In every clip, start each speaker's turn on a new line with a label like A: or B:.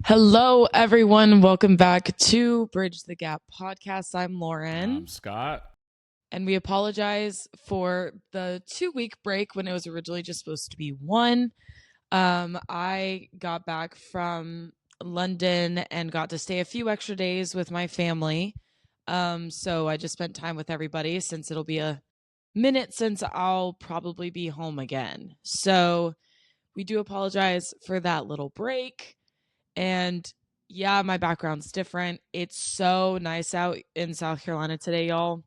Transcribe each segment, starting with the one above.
A: Hello, everyone. Welcome back to Bridge the Gap podcast. I'm Lauren,
B: I'm Scott.
A: and we apologize for the 2 week break when it was originally just supposed to be one. I got back from London and got to stay a few extra days with my family. So I just spent time with everybody since it'll be a minute since I'll probably be home again. So we do apologize for that little break. And yeah, my background's different. It's so nice out in South Carolina today, y'all,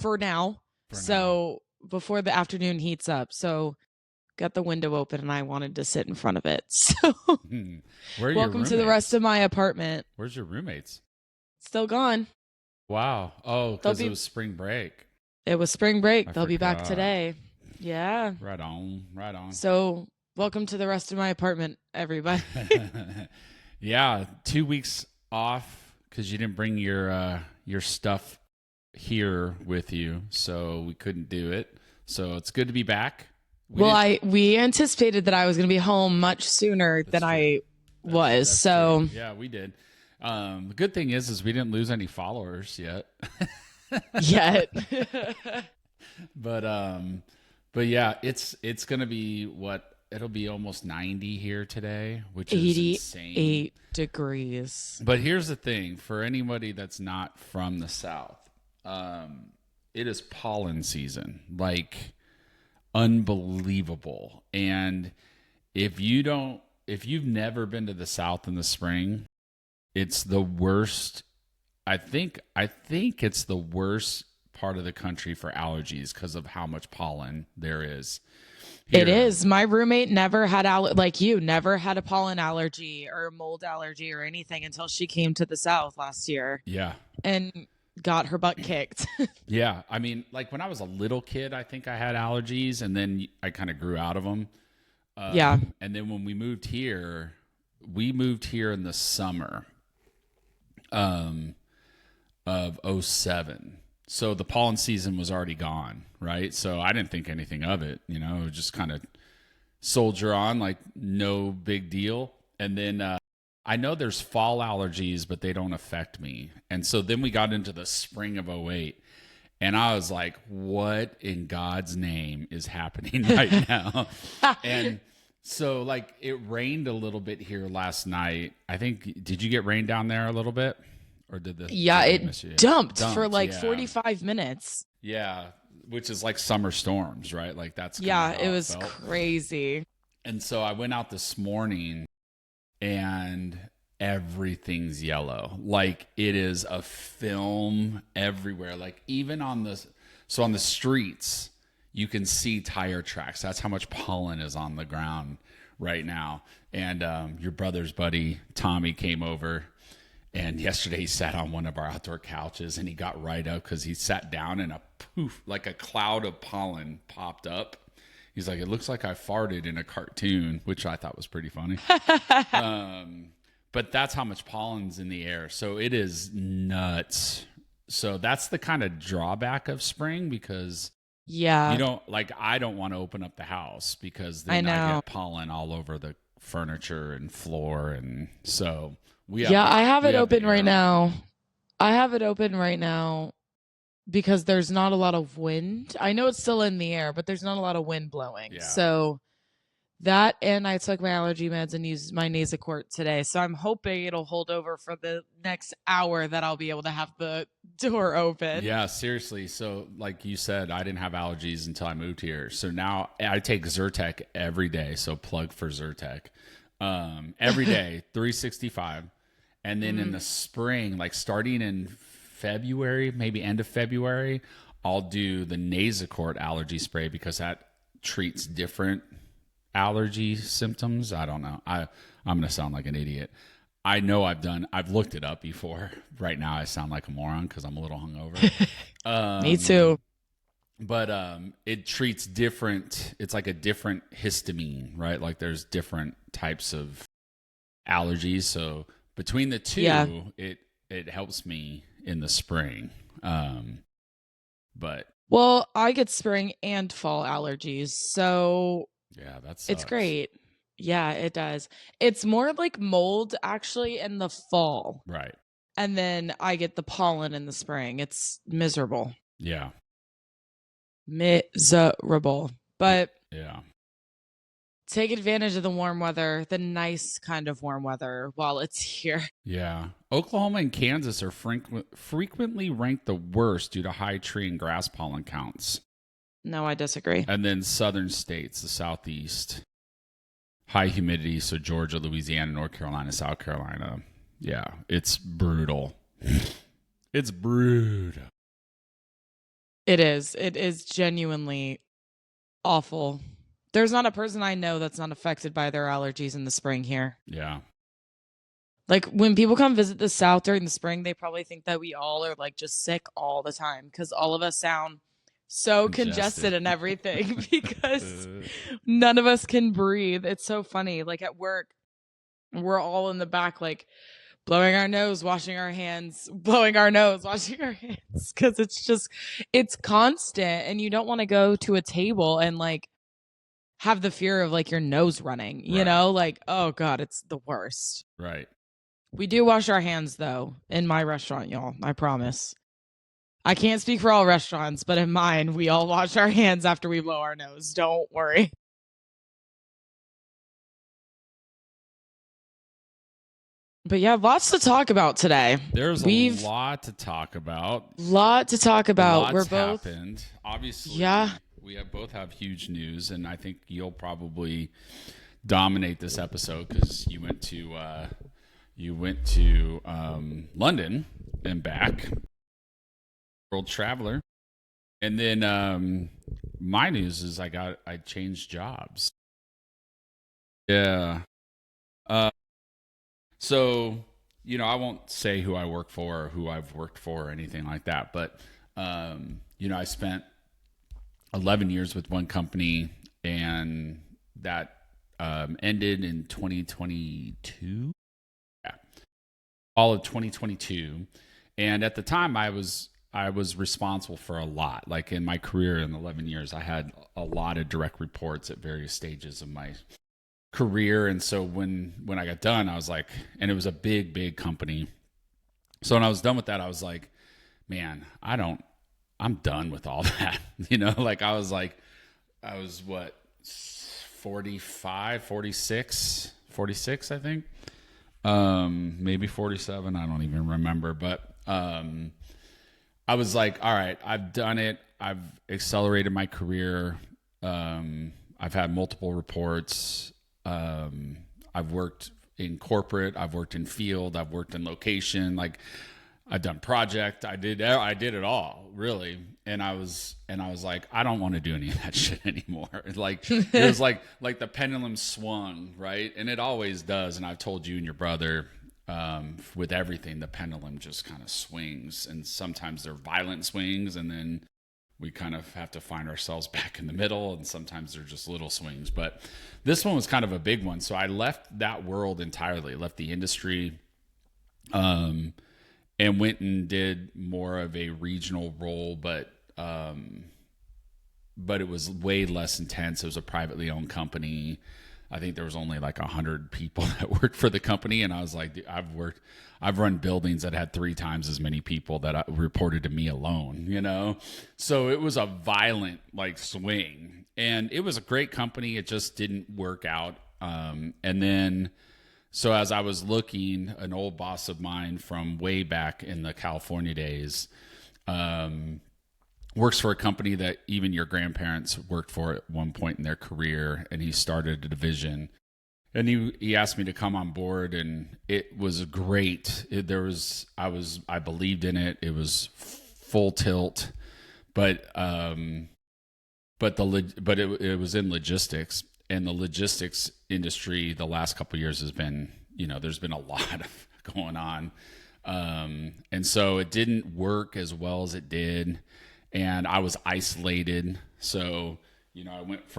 A: for now.
B: For now.
A: So before the afternoon heats up. So got the window open and I wanted to sit in front of it. So
B: Where are your
A: welcome
B: roommates?
A: to the rest of my apartment.
B: Where's your roommates?
A: Still gone.
B: Wow. Oh, because it was spring break.
A: It was spring break.
B: I
A: They'll be back
B: forgot.
A: today. Yeah.
B: Right on. Right on.
A: So welcome to the rest of my apartment, everybody.
B: Yeah, 2 weeks off because you didn't bring your stuff here with you, so we couldn't do it. So it's good to be back.
A: We anticipated that I was going to be home much sooner than I was. So
B: true. Yeah, we did. The good thing is we didn't lose any followers yet.
A: Yet.
B: But yeah, it's gonna be it'll be almost 90 here today, which is
A: 88
B: insane.
A: degrees.
B: But here's the thing, for anybody that's not from the South, it is pollen season, like unbelievable. And if you've never been to the South in the spring, it's the worst. I think it's the worst part of the country for allergies because of how much pollen there is. Here.
A: It is. My roommate never had never had a pollen allergy or a mold allergy or anything until she came to the South last year.
B: Yeah.
A: And got her butt kicked.
B: Yeah. I mean, like when I was a little kid, I think I had allergies and then I kind of grew out of them.
A: Yeah.
B: And then when we moved here in the summer of 2007. So the pollen season was already gone, right? So I didn't think anything of it, just kind of soldier on, like no big deal. And then I know there's fall allergies, but they don't affect me. And so then we got into the spring of 2008, and I was like, what in God's name is happening right now? And so like it rained a little bit here last night. I think, did you get rain down there a little bit? Or did the
A: it dumped for like 45 minutes.
B: Yeah, which is like summer storms, right? Like that's
A: it was crazy.
B: And so I went out this morning and everything's yellow. Like it is a film everywhere. Like even on the streets, you can see tire tracks. That's how much pollen is on the ground right now. And your brother's buddy Tommy came over. And yesterday he sat on one of our outdoor couches and he got right up because he sat down and a poof, like a cloud of pollen popped up. He's like, it looks like I farted in a cartoon, which I thought was pretty funny. But that's how much pollen's in the air. So it is nuts. So that's the kind of drawback of spring because I don't want to open up the house because then I get pollen all over the furniture and floor. And so...
A: I have it open right now. I have it open right now because there's not a lot of wind. I know it's still in the air, but there's not a lot of wind blowing. Yeah. So that, and I took my allergy meds and used my Nasacort today. So I'm hoping it'll hold over for the next hour that I'll be able to have the door open.
B: Yeah, seriously. So like you said, I didn't have allergies until I moved here. So now I take Zyrtec every day. So plug for Zyrtec. Every day, 365. And then in the spring, like starting in February, maybe end of February, I'll do the Nasacort allergy spray because that treats different allergy symptoms. I don't know. I'm going to sound like an idiot. I know I've looked it up before. Right now I sound like a moron because I'm a little hungover.
A: Me too.
B: But it treats different. It's like a different histamine, right? Like there's different types of allergies. So between the two, it helps me in the spring. But
A: well, I get spring and fall allergies, so
B: yeah, that's
A: it's great. Yeah, it does. It's more like mold actually in the fall.
B: Right.
A: And then I get the pollen in the spring. It's miserable.
B: Yeah.
A: Miserable. But
B: Yeah.
A: take advantage of the warm weather, the nice kind of warm weather while it's here.
B: Yeah. Oklahoma and Kansas are frequently ranked the worst due to high tree and grass pollen counts.
A: No, I disagree.
B: And then southern states, the southeast, high humidity. So Georgia, Louisiana, North Carolina, South Carolina. Yeah, it's brutal. It's brutal.
A: It is. It is genuinely awful. There's not a person I know that's not affected by their allergies in the spring here.
B: Yeah.
A: Like when people come visit the South during the spring, they probably think that we all are like just sick all the time because all of us sound so congested and everything because none of us can breathe. It's so funny. Like at work, we're all in the back, like blowing our nose, washing our hands, blowing our nose, washing our hands because it's constant and you don't want to go to a table and like have the fear of like your nose running, you
B: Right.
A: know, like, oh God, it's the worst.
B: Right.
A: We do wash our hands though in my restaurant, y'all. I promise. I can't speak for all restaurants, but in mine, we all wash our hands after we blow our nose. Don't worry. But yeah, lots to talk about today.
B: There's a lot to talk about.
A: Lot to talk about.
B: Lots
A: We're both
B: happened. Obviously,
A: yeah.
B: We both have huge news, and I think you'll probably dominate this episode because you went to London and back, world traveler, and then my news is I changed jobs. Yeah. So, I won't say who I work for or who I've worked for or anything like that, but I spent 11 years with one company, and that ended in 2022. Yeah, all of 2022. And at the time, I was responsible for a lot. Like in my career in 11 years, I had a lot of direct reports at various stages of my career. And so when I got done, I was like, and it was a big company. So when I was done with that, I was like, man, I'm done with all that. Like I was what, 45, 46, I think. Maybe 47. I don't even remember, but, I was like, all right, I've done it. I've accelerated my career. I've had multiple reports. I've worked in corporate, I've worked in field, I've worked in location, like I've done project, I did it all really. And I was like, I don't want to do any of that shit anymore. Like it was like the pendulum swung, right? And it always does. And I've told you and your brother, with everything, the pendulum just kind of swings, and sometimes they're violent swings, and then we kind of have to find ourselves back in the middle, and sometimes they're just little swings. But this one was kind of a big one. So I left that world entirely, left the industry, and went and did more of a regional role, but it was way less intense. It was a privately owned company. I think there was only like 100 people that worked for the company. And I was like, I've run buildings that had 3 times as many people that reported to me alone, So it was a violent like swing, and it was a great company. It just didn't work out. And then, so as I was looking, an old boss of mine from way back in the California days, works for a company that even your grandparents worked for at one point in their career, and he started a division. And he asked me to come on board, and it was great. I believed in it. It was full tilt, but it was in logistics, and the logistics industry the last couple of years has been, there's been a lot of going on, and so it didn't work as well as it did. And I was isolated. So, I went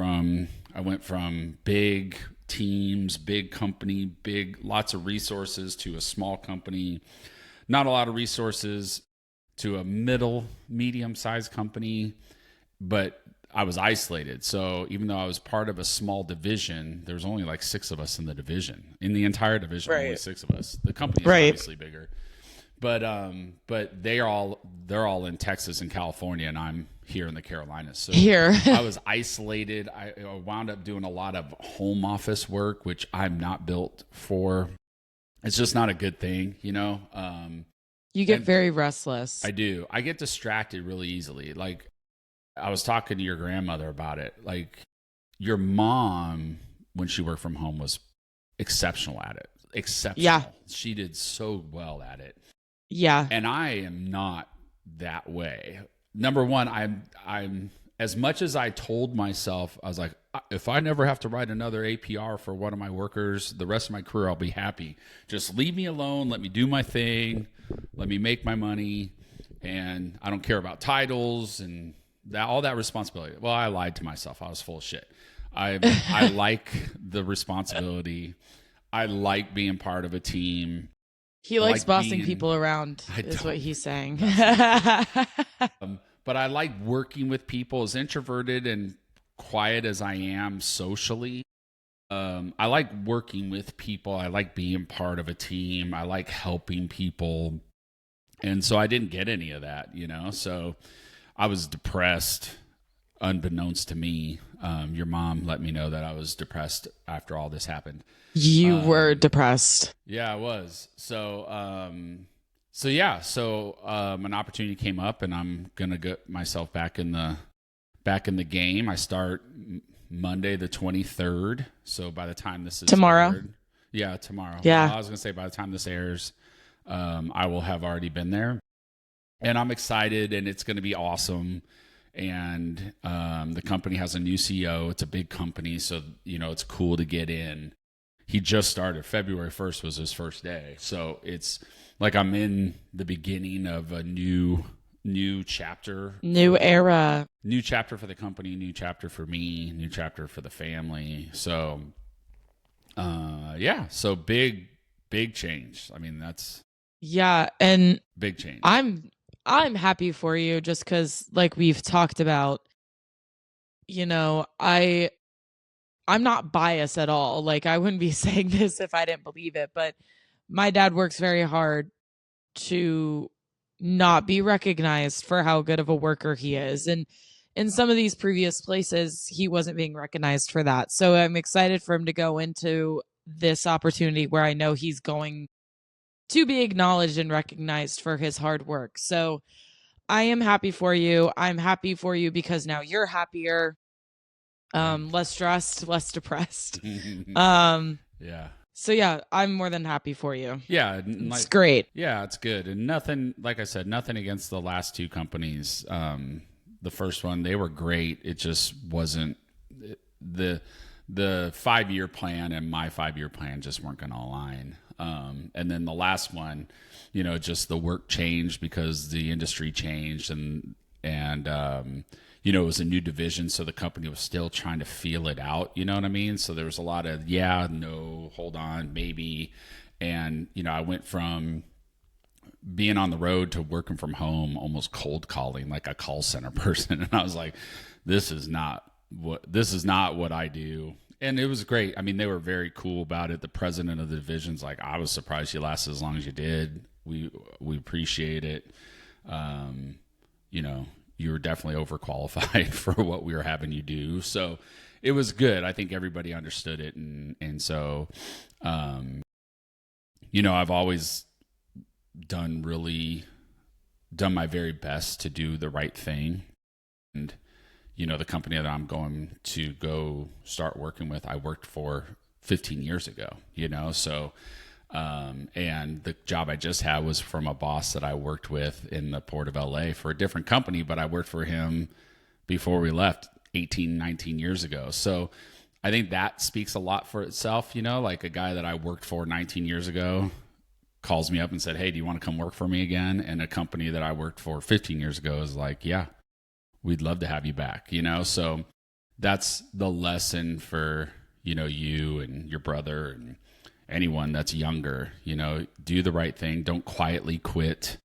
B: from big teams, big company, lots of resources, to a small company, not a lot of resources, to a medium-sized company. But I was isolated. So even though I was part of a small division, there was only like 6 of us in the division. In the entire division, only
A: Right.
B: 6 of us. The company is
A: Right.
B: obviously bigger. But they're all in Texas and California, and I'm here in the Carolinas. So
A: Here.
B: I was isolated. I wound up doing a lot of home office work, which I'm not built for. It's just not a good thing, you know.
A: You get
B: And
A: very restless.
B: I do. I get distracted really easily. Like I was talking to your grandmother about it. Like your mom, when she worked from home, was exceptional at it. Exceptional.
A: Yeah.
B: She did so well at it.
A: Yeah.
B: And I am not that way. Number one, I'm as much as I told myself, I was like, if I never have to write another APR for one of my workers, the rest of my career, I'll be happy. Just leave me alone. Let me do my thing. Let me make my money. And I don't care about titles and all that responsibility. Well, I lied to myself. I was full of shit. I like the responsibility. I like being part of a team.
A: He likes
B: like
A: bossing
B: being-
A: people around,
B: I
A: is
B: don't.
A: what he's saying.
B: But I like working with people. As introverted and quiet as I am socially, I like working with people. I like being part of a team. I like helping people. And so I didn't get any of that, you know? So I was depressed, unbeknownst to me. Your mom let me know that I was depressed after all this happened.
A: You were depressed.
B: Yeah, I was. So an opportunity came up, and I'm gonna get myself back in the game. I start Monday the 23rd. So by the time this is
A: Tomorrow?
B: aired, yeah, tomorrow.
A: Yeah.
B: Well, I was gonna say by the time this airs, I will have already been there, and I'm excited, and it's gonna be awesome. And the company has a new CEO. It's a big company, so you know it's cool to get in. He just started. February 1st was his first day. So it's like I'm in the beginning of a new chapter.
A: New era.
B: New chapter for the company, new chapter for me, new chapter for the family. So so big change. I mean, that's
A: Yeah, and
B: big change.
A: I'm happy for you just cuz like we've talked about, you know, I'm not biased at all. Like I wouldn't be saying this if I didn't believe it, but my dad works very hard to not be recognized for how good of a worker he is. And in some of these previous places, he wasn't being recognized for that. So I'm excited for him to go into this opportunity where I know he's going to be acknowledged and recognized for his hard work. So I am happy for you. I'm happy for you because now you're happier, less stressed, less depressed.
B: Yeah.
A: So yeah, I'm more than happy for you.
B: Yeah.
A: It's great.
B: Yeah, it's good. And nothing, like I said, nothing against the last 2 companies. The first one, they were great. It just wasn't the 5-year plan and my 5-year plan just weren't going to align. And then the last one, you know, just the work changed because the industry changed and you know, it was a new division, so the company was still trying to feel it out, you know what I mean? So there was a lot of, yeah, no, hold on, maybe. And, you know, I went from being on the road to working from home, almost cold calling like a call center person. And I was like, this is not what I do. And it was great. I mean, they were very cool about it. The president of the division's like, I was surprised you lasted as long as you did. We appreciate it. You know, you were definitely overqualified for what we were having you do. So it was good. I think everybody understood it. And so, you know, I've always done my very best to do the right thing. And, you know, the company that I'm going to go start working with, I worked for 15 years ago, you know, so, and the job I just had was from a boss that I worked with in the Port of LA for a different company, but I worked for him before we left 18, 19 years ago. So I think that speaks a lot for itself, you know, like a guy that I worked for 19 years ago calls me up and said, hey, do you want to come work for me again? And a company that I worked for 15 years ago is like, yeah, we'd love to have you back, you know? So that's the lesson for, you know, you and your brother and anyone that's younger, you know, do the right thing. Don't quietly quit,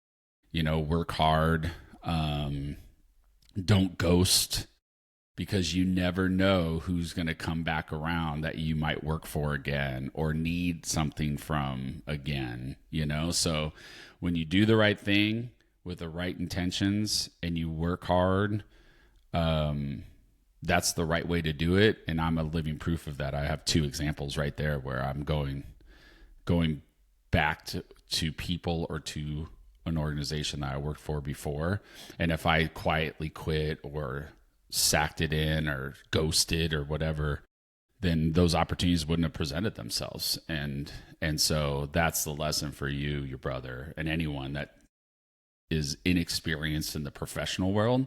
B: you know, work hard. Don't ghost because you never know who's going to come back around that you might work for again or need something from again, you know? So when you do the right thing with the right intentions and you work hard, that's the right way to do it. And I'm a living proof of that. I have two examples right there where I'm going back to people or to an organization that I worked for before. And if I quietly quit or sacked it in or ghosted or whatever, then those opportunities wouldn't have presented themselves. And so that's the lesson for you, your brother, and anyone that is inexperienced in the professional world.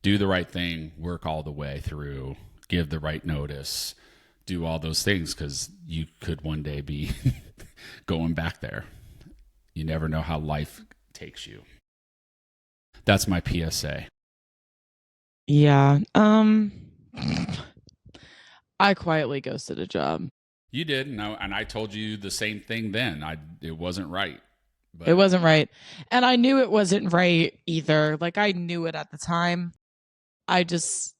B: Do the right thing, work all the way through, give the right notice, do all those things, because you could one day be going back there. You never know how life takes you. That's my PSA.
A: Yeah. I quietly ghosted a job.
B: You did, and I told you the same thing then. It wasn't right. But
A: It wasn't right. And I knew it wasn't right either. Like, I knew it at the time. I just,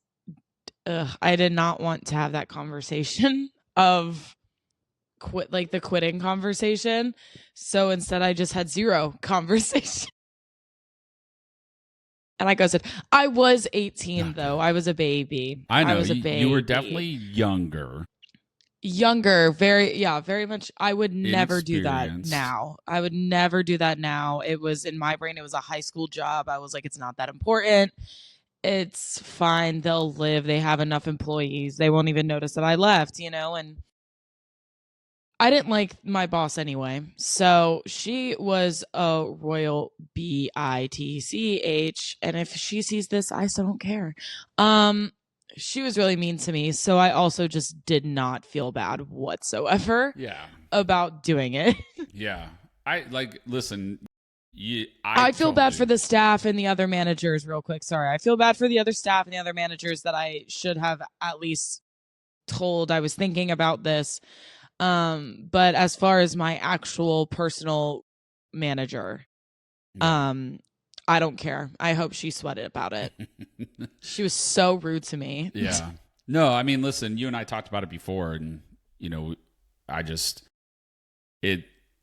A: I did not want to have that conversation of quit, like the quitting conversation. So instead, I just had zero conversation. And like I said, I was 18 though. I was a baby.
B: I know
A: was a baby.
B: You were definitely younger.
A: Very much. I would never do that now. I would never do that now. It was in my brain, it was a high school job. I was like, it's not that important. It's fine. They'll live. They have enough employees. They won't even notice that I left, and I didn't like my boss anyway. So she was a royal bitch. And if she sees this, I still don't care. She was really mean to me. So I also just did not feel bad whatsoever about doing it.
B: Yeah. Listen,
A: I feel bad for the staff and the other managers real quick. Sorry. I feel bad for the other staff and the other managers that I should have at least told I was thinking about this. But as far as my actual personal manager, I don't care. I hope she sweated about it. She was so rude to me.
B: Yeah. No, I mean, listen, you and I talked about it before, and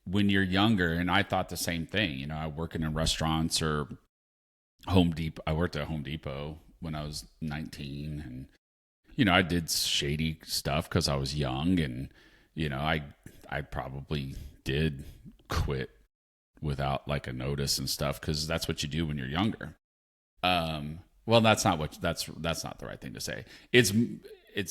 B: when you're younger, and I thought the same thing, I working in restaurants or Home Depot. I worked at Home Depot when I was 19, and I did shady stuff because I was young, and I probably did quit without like a notice and stuff, because that's what you do when you're younger. Well, that's not the right thing to say. It's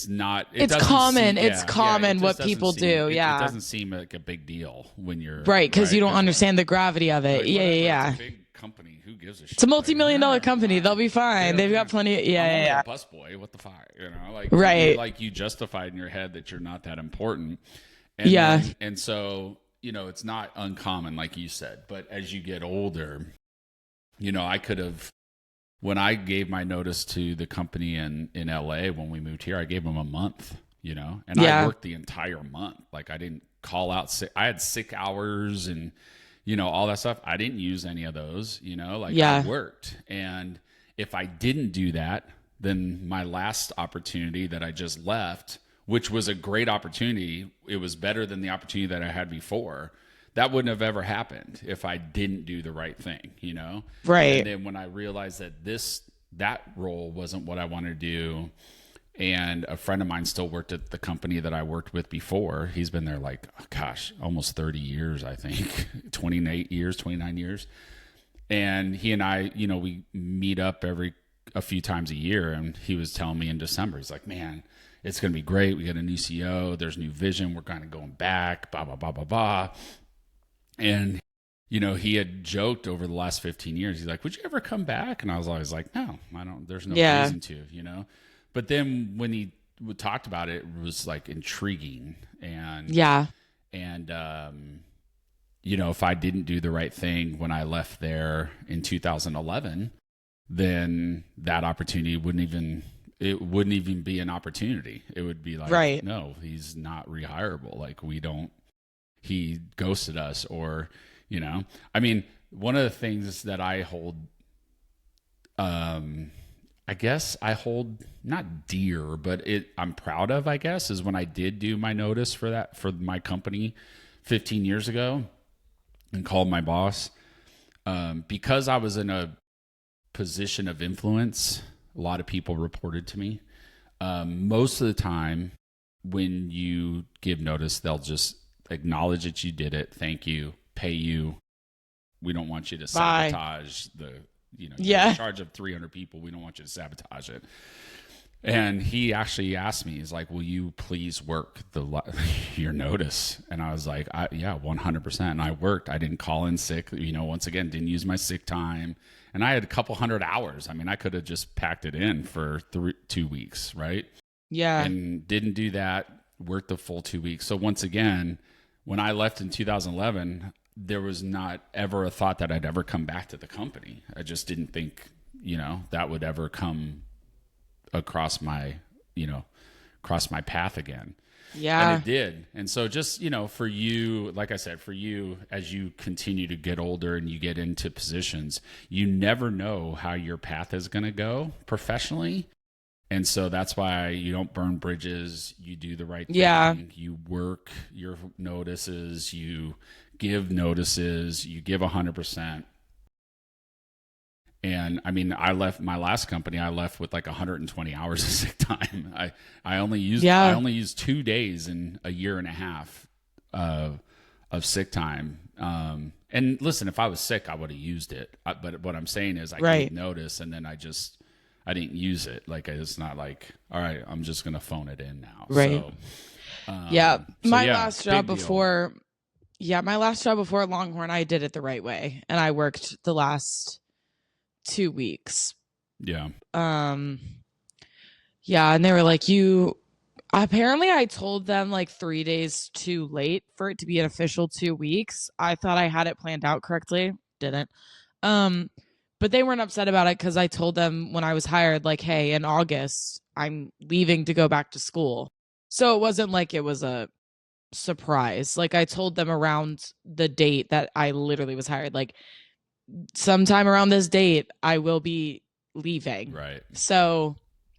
B: not.
A: It's common. It's common what people do.
B: It doesn't seem like a big deal when you're
A: right, because you don't understand the gravity of it. Yeah.
B: It's a big company. Who gives a shit?
A: It's a multi-million-dollar company. They'll be fine. They've got plenty. I'm
B: a busboy. What the fuck?
A: Right.
B: You justified in your head that you're not that important. And so it's not uncommon, like you said. But as you get older, I could have. When I gave my notice to the company in LA when we moved here, I gave them a month, and I worked the entire month. Like, I didn't call out sick. I had sick hours and, all that stuff. I didn't use any of those, I worked. And if I didn't do that, then my last opportunity that I just left, which was a great opportunity, it was better than the opportunity that I had before. That wouldn't have ever happened if I didn't do the right thing, Right. And then when I realized that that role wasn't what I wanted to do, and a friend of mine still worked at the company that I worked with before. He's been there like, almost 30 years, I think, 29 years. And he and I, we meet up a few times a year. And he was telling me in December, he's like, man, it's going to be great. We got a new CEO. There's new vision. We're kind of going back, blah, blah, blah, blah, blah. And, he had joked over the last 15 years. He's like, would you ever come back? And I was always like, no, I don't, there's no reason to, But then when he talked about it, it was like intriguing. And, if I didn't do the right thing when I left there in 2011, then that opportunity wouldn't even be an opportunity. It would be like, no, he's not rehireable. Like, he ghosted us, or, I mean, one of the things that I hold, I guess I hold not dear, but I'm proud of, I guess, is when I did do my notice for my company 15 years ago and called my boss. Because I was in a position of influence, a lot of people reported to me. Most of the time, when you give notice, they'll just acknowledge that you did it. Thank you, pay you. We don't want you to
A: Bye.
B: sabotage you're in
A: Yeah.
B: charge of 300 people. We don't want you to sabotage it. And he actually asked me, he's like, will you please work your notice? And I was like, yeah, 100%. And I worked. I didn't call in sick. Once again, didn't use my sick time. And I had a couple hundred hours. I mean, I could have just packed it in for 2 weeks, right?
A: Yeah.
B: And didn't do that, worked the full 2 weeks. So once again, when I left in 2011, there was not ever a thought that I'd ever come back to the company. I just didn't think, that would ever come across my path again. And
A: Yeah.
B: it did. And so just, for you, like I said, for you, as you continue to get older and you get into positions, you never know how your path is going to go professionally. And so that's why you don't burn bridges. You do the right
A: Yeah.
B: thing. You work your notices. You give notices. You give 100%. And I mean, I left my last company. I left with like 120 hours of sick time. I only used 2 days in a year and a half of sick time. And listen, if I was sick, I would have used it. But what I'm saying is, I
A: Right.
B: gave notice, and then I didn't use it. Like, it's not like, all right, I'm just gonna phone it in now.
A: Right.
B: So,
A: Yeah. My
B: yeah,
A: last job
B: big deal.
A: before, Longhorn, I did it the right way, and I worked the last 2 weeks.
B: Yeah.
A: Yeah, and they were like, you apparently I told them like 3 days too late for it to be an official 2 weeks. I thought I had it planned out correctly. Didn't. Um, but they weren't upset about it because I told them when I was hired, like, hey, in August, I'm leaving to go back to school. So it wasn't like it was a surprise. Like, I told them around the date that I literally was hired, like, sometime around this date, I will be leaving.
B: Right.
A: So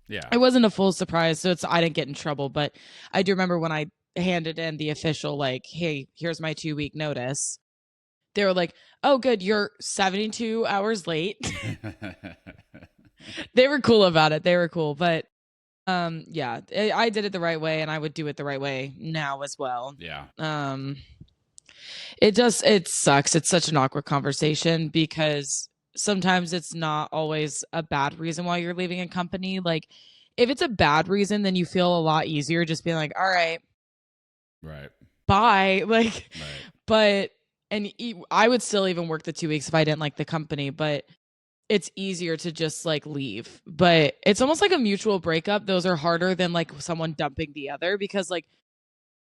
B: Yeah.
A: it wasn't a full surprise. So I didn't get in trouble. But I do remember when I handed in the official, like, hey, here's my 2 week notice. They were like, oh, good, you're 72 hours late. They were cool about it. They were cool. But yeah, I did it the right way, and I would do it the right way now as well.
B: Yeah.
A: It sucks. It's such an awkward conversation because sometimes it's not always a bad reason why you're leaving a company. Like, if it's a bad reason, then you feel a lot easier just being like, all right,
B: Right.
A: bye. Like,
B: Right.
A: but, and I would still even work the 2 weeks if I didn't like the company, but it's easier to just like leave. But it's almost like a mutual breakup. Those are harder than like someone dumping the other because, like,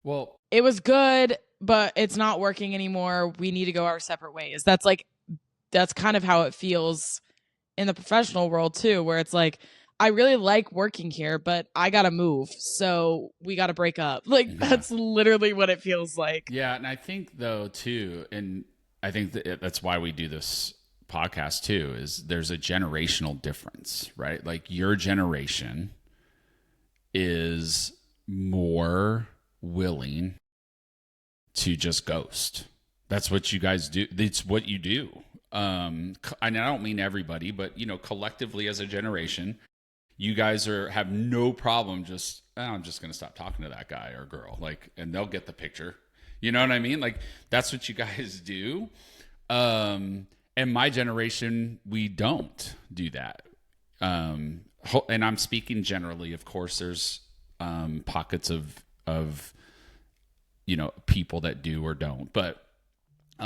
B: Well,
A: it was good, but it's not working anymore. We need to go our separate ways. That's kind of how it feels in the professional world too, where it's like, I really like working here, but I gotta move, so we gotta break up. Like, that's literally what it feels like.
B: Yeah, and I think though too, and I think that's why we do this podcast too, is there's a generational difference, right? Like, your generation is more willing to just ghost. That's what you guys do. It's what you do. And I don't mean everybody, but collectively as a generation, you guys have no problem just, I'm just going to stop talking to that guy or girl, like, and they'll get the picture. You know what I mean? Like, that's what you guys do. And my generation, we don't do that. And I'm speaking generally. Of course, there's pockets of people that do or don't, but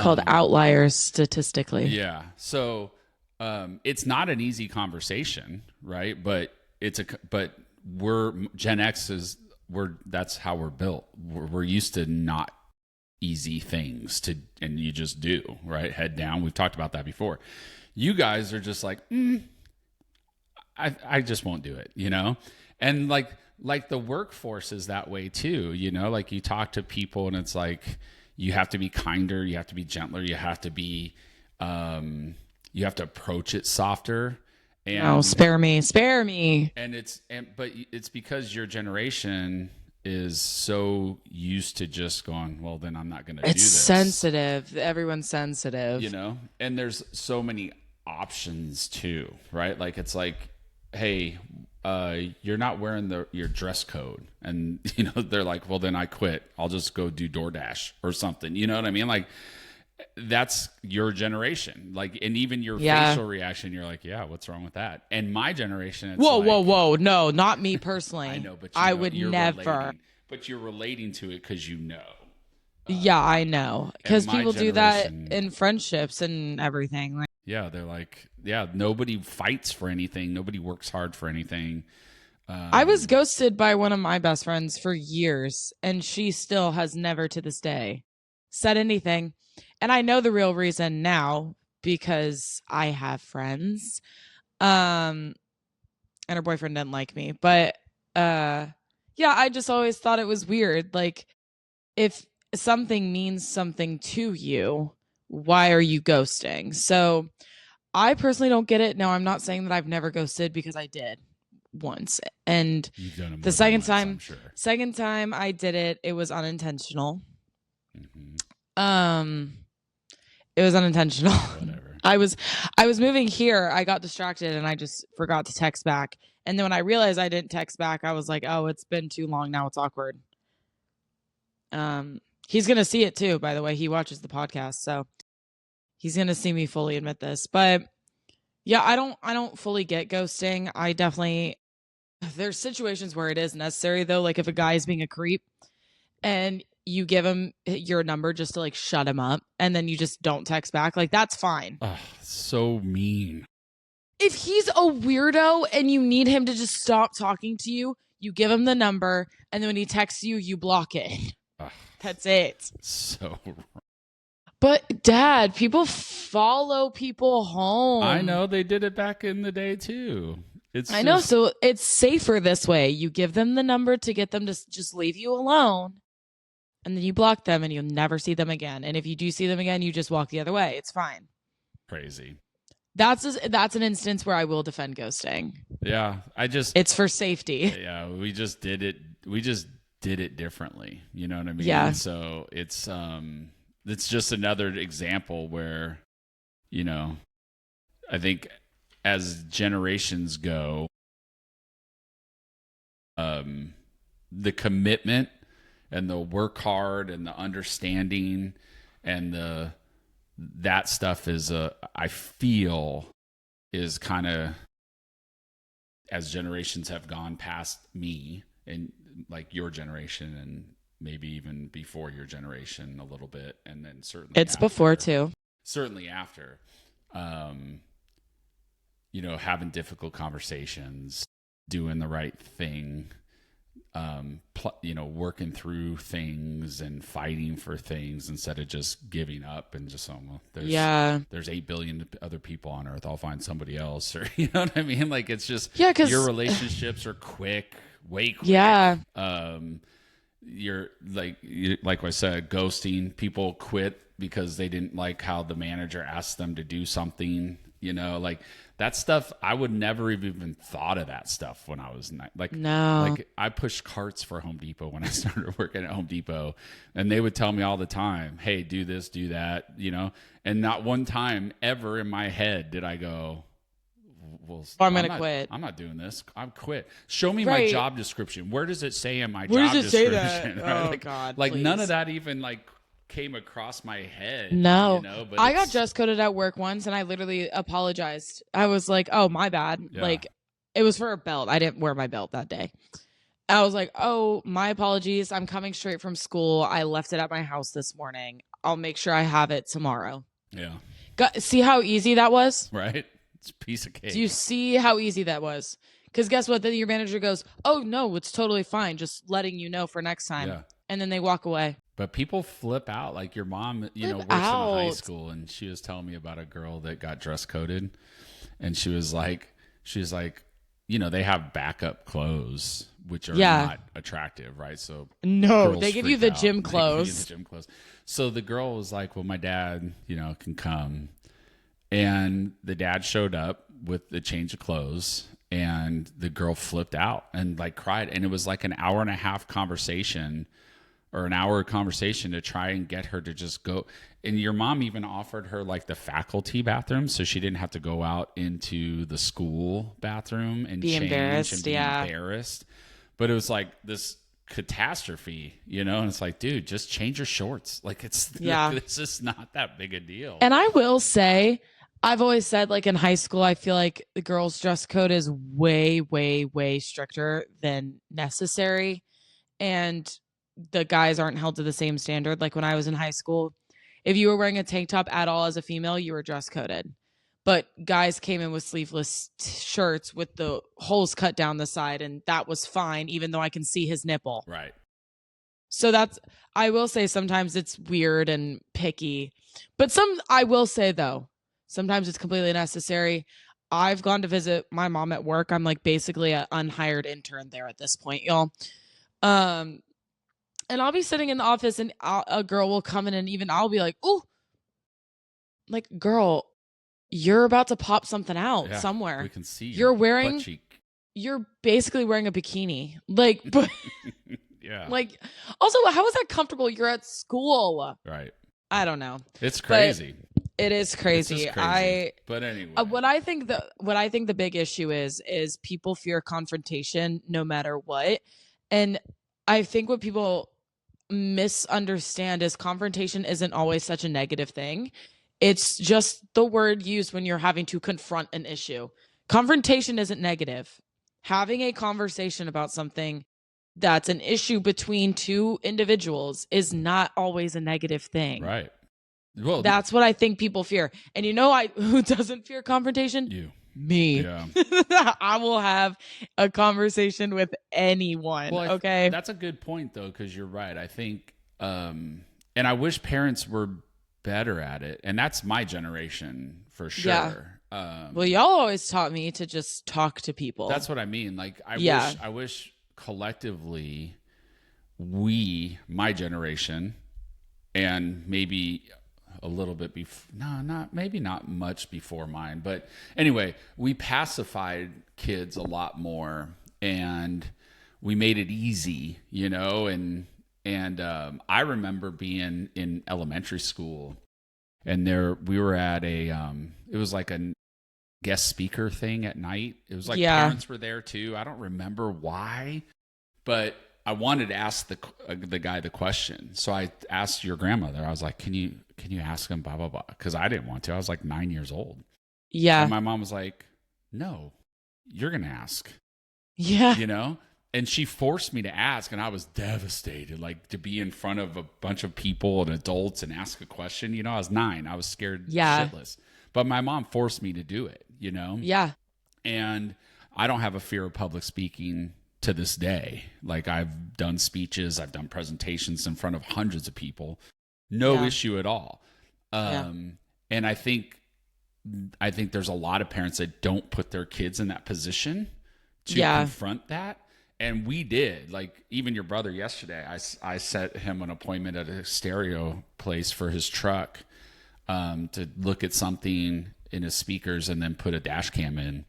A: Called outliers statistically.
B: yeah. So it's not an easy conversation, right? But we're Gen X that's how we're built. We're used to not easy things and you just do, right? Head down. We've talked about that before. You guys are just like, I just won't do it, and like the workforce is that way too, like you talk to people and it's like, you have to be kinder, you have to be gentler, you have to approach it softer.
A: No,
B: And
A: spare me, spare me.
B: but it's because your generation is so used to just going, well, then I'm not going to do
A: It's
B: this,
A: sensitive. Everyone's sensitive.
B: and there's so many options too, right? Like it's like, hey, you're not wearing your dress code, and they're like, well, then I quit. I'll just go do DoorDash or something. You know what I mean? Like that's your generation. Like, and even your
A: Yeah.
B: facial reaction, you're like, yeah, what's wrong with that? And my generation, it's
A: Whoa, whoa,
B: like,
A: whoa. No, not me
B: I
A: personally.
B: know, but
A: I would
B: you're
A: never.
B: relating, but you're relating to it because
A: Yeah, I know.
B: and
A: Because
B: my
A: people do that
B: generation,
A: in friendships and everything. Like,
B: yeah, they're like, yeah, nobody fights for anything. Nobody works hard for anything.
A: I was
B: Um,
A: ghosted by one of my best friends for years, and she still has never to this day said anything. And I know the real reason now because I have friends. And her boyfriend didn't like me. But yeah, I just always thought it was weird. Like, if something means something to you, why are you ghosting? So I personally don't get it. Now, I'm not saying that I've never ghosted because I did once. And
B: you've done it
A: the
B: more than once, I'm sure.
A: second time I did it, it was unintentional.
B: Mm-hmm.
A: Um it was unintentional.
B: Whatever.
A: I was moving here. I got distracted and I just forgot to text back. And then when I realized I didn't text back, I was like, "Oh, it's been too long now. It's awkward." He's going to see it too, by the way. He watches the podcast, so he's going to see me fully admit this. But yeah, I don't fully get ghosting. I definitely there's situations where it is necessary though, like if a guy is being a creep and you give him your number just to like shut him up and then you just don't text back, like that's fine.
B: Oh, so mean.
A: If he's a weirdo and you need him to just stop talking to you, you give him the number and then when he texts you, you block it.
B: Oh,
A: That's it.
B: so
A: But dad, people follow people home.
B: I know they did it back in the day too.
A: I know, so it's safer this way. You give them the number to get them to just leave you alone, and then you block them, and you'll never see them again. And if you do see them again, you just walk the other way. It's fine.
B: crazy.
A: That's an instance where I will defend ghosting.
B: Yeah,
A: It's for safety.
B: Yeah, we just did it. We just did it differently. You know what I mean?
A: Yeah.
B: So it's just another example where, I think as generations go, the commitment and the work hard and the understanding and that stuff is I feel is kind of, as generations have gone past me and like your generation and maybe even before your generation a little bit, and then certainly
A: It's before too.
B: certainly after, having difficult conversations, doing the right thing, working through things and fighting for things instead of just giving up and just saying, well, there's 8 billion other people on earth. I'll find somebody else, or you know what I mean? Like it's just,
A: because
B: your relationships are way quick.
A: Yeah.
B: You're like I said, ghosting. People quit because they didn't like how the manager asked them to do something. Like that stuff. I would never have even thought of that stuff when I was
A: No.
B: Like I pushed carts for Home Depot when I started working at Home Depot, and they would tell me all the time, "Hey, do this, do that," And not one time ever in my head did I go, well,
A: I'm going to quit.
B: I'm not doing this. I'm quit. Show me
A: Right.
B: my job description. Where does it say in my
A: Where
B: job
A: does it say
B: description?
A: that?
B: Right?
A: Oh, God,
B: Like none
A: please.
B: of that even came across my head.
A: No.
B: But
A: I got dress coded at work once and I literally apologized. I was like, "Oh, my bad."
B: Yeah.
A: Like it was for a belt. I didn't wear my belt that day. I was like, "Oh, my apologies. I'm coming straight from school. I left it at my house this morning. I'll make sure I have it tomorrow."
B: Yeah.
A: See how easy that was?
B: Right? It's a piece of cake.
A: Do you see how easy that was? Because guess what? Then your manager goes, "Oh, no, it's totally fine. Just letting you know for next time."
B: Yeah.
A: And then they walk away.
B: But people flip out. Like your mom, works in a high school, and she was telling me about a girl that got dress coded, and she was like, they have backup clothes, which are not attractive, right? So
A: no, they give you the gym clothes.
B: So the girl was like, "Well, my dad, can come," and the dad showed up with the change of clothes, and the girl flipped out and like cried, and it was like an hour and a half conversation or an hour conversation to try and get her to just go. And your mom even offered her like the faculty bathroom, so she didn't have to go out into the school bathroom and
A: Be
B: change
A: embarrassed.
B: and be
A: Yeah.
B: embarrassed. But it was like this catastrophe, you know? And it's like, dude, just change your shorts. Like
A: Yeah.
B: it's just not that big a deal.
A: And I will say, I've always said, like in high school, I feel like the girls' dress code is way, way, way stricter than necessary. And the guys aren't held to the same standard. Like when I was in high school, if you were wearing a tank top at all as a female, you were dress coded. But guys came in with sleeveless shirts with the holes cut down the side, and that was fine, even though I can see his nipple.
B: Right.
A: So that's, I will say sometimes it's weird and picky. But I will say though, sometimes it's completely necessary. I've gone to visit my mom at work. I'm like basically an unhired intern there at this point, y'all. And I'll be sitting in the office, and a girl will come in, and even I'll be like, "Oh, like girl, you're about to pop something out somewhere.
B: We can see
A: you're wearing,
B: butt cheek.
A: You're basically wearing a bikini, like, but
B: yeah,
A: like, also, how is that comfortable? You're at school,
B: right?
A: I don't know.
B: It's crazy.
A: It is crazy.
B: It's just crazy. But anyway,
A: what I think the big issue is people fear confrontation no matter what, and I think what people misunderstand is confrontation isn't always such a negative thing. It's just the word used when you're having to confront an issue. Confrontation isn't negative. Having a conversation about something that's an issue between two individuals is not always a negative thing.
B: Right. Well,
A: that's what I think people fear. And you know who doesn't fear confrontation?
B: You.
A: Me.
B: Yeah.
A: I will have a conversation with anyone.
B: Well,
A: okay.
B: That's a good point though, because you're right. I think, and I wish parents were better at it. And that's my generation for sure.
A: Yeah. Well, y'all always taught me to just talk to people.
B: That's what I mean. Like, I wish collectively my generation, and maybe a little bit maybe not much before mine, but anyway, we pacified kids a lot more, and we made it easy, you know, and I remember being in elementary school, and we were at it was like a guest speaker thing at night. It was like parents were there too. I don't remember why, but I wanted to ask the guy the question. So I asked your grandmother. I was like, can you ask him blah, blah, blah? Because I didn't want to. I was like 9 years old.
A: Yeah.
B: And my mom was like, no, you're going to ask.
A: Yeah.
B: You know? And she forced me to ask, and I was devastated, like to be in front of a bunch of people and adults and ask a question. You know, I was 9. I was scared shitless. But my mom forced me to do it, you know?
A: Yeah.
B: And I don't have a fear of public speaking to this day. Like, I've done speeches, I've done presentations in front of hundreds of people. No issue at all. And I think there's a lot of parents that don't put their kids in that position to confront that. And we did. Like, even your brother yesterday, I set him an appointment at a stereo place for his truck to look at something in his speakers and then put a dash cam in.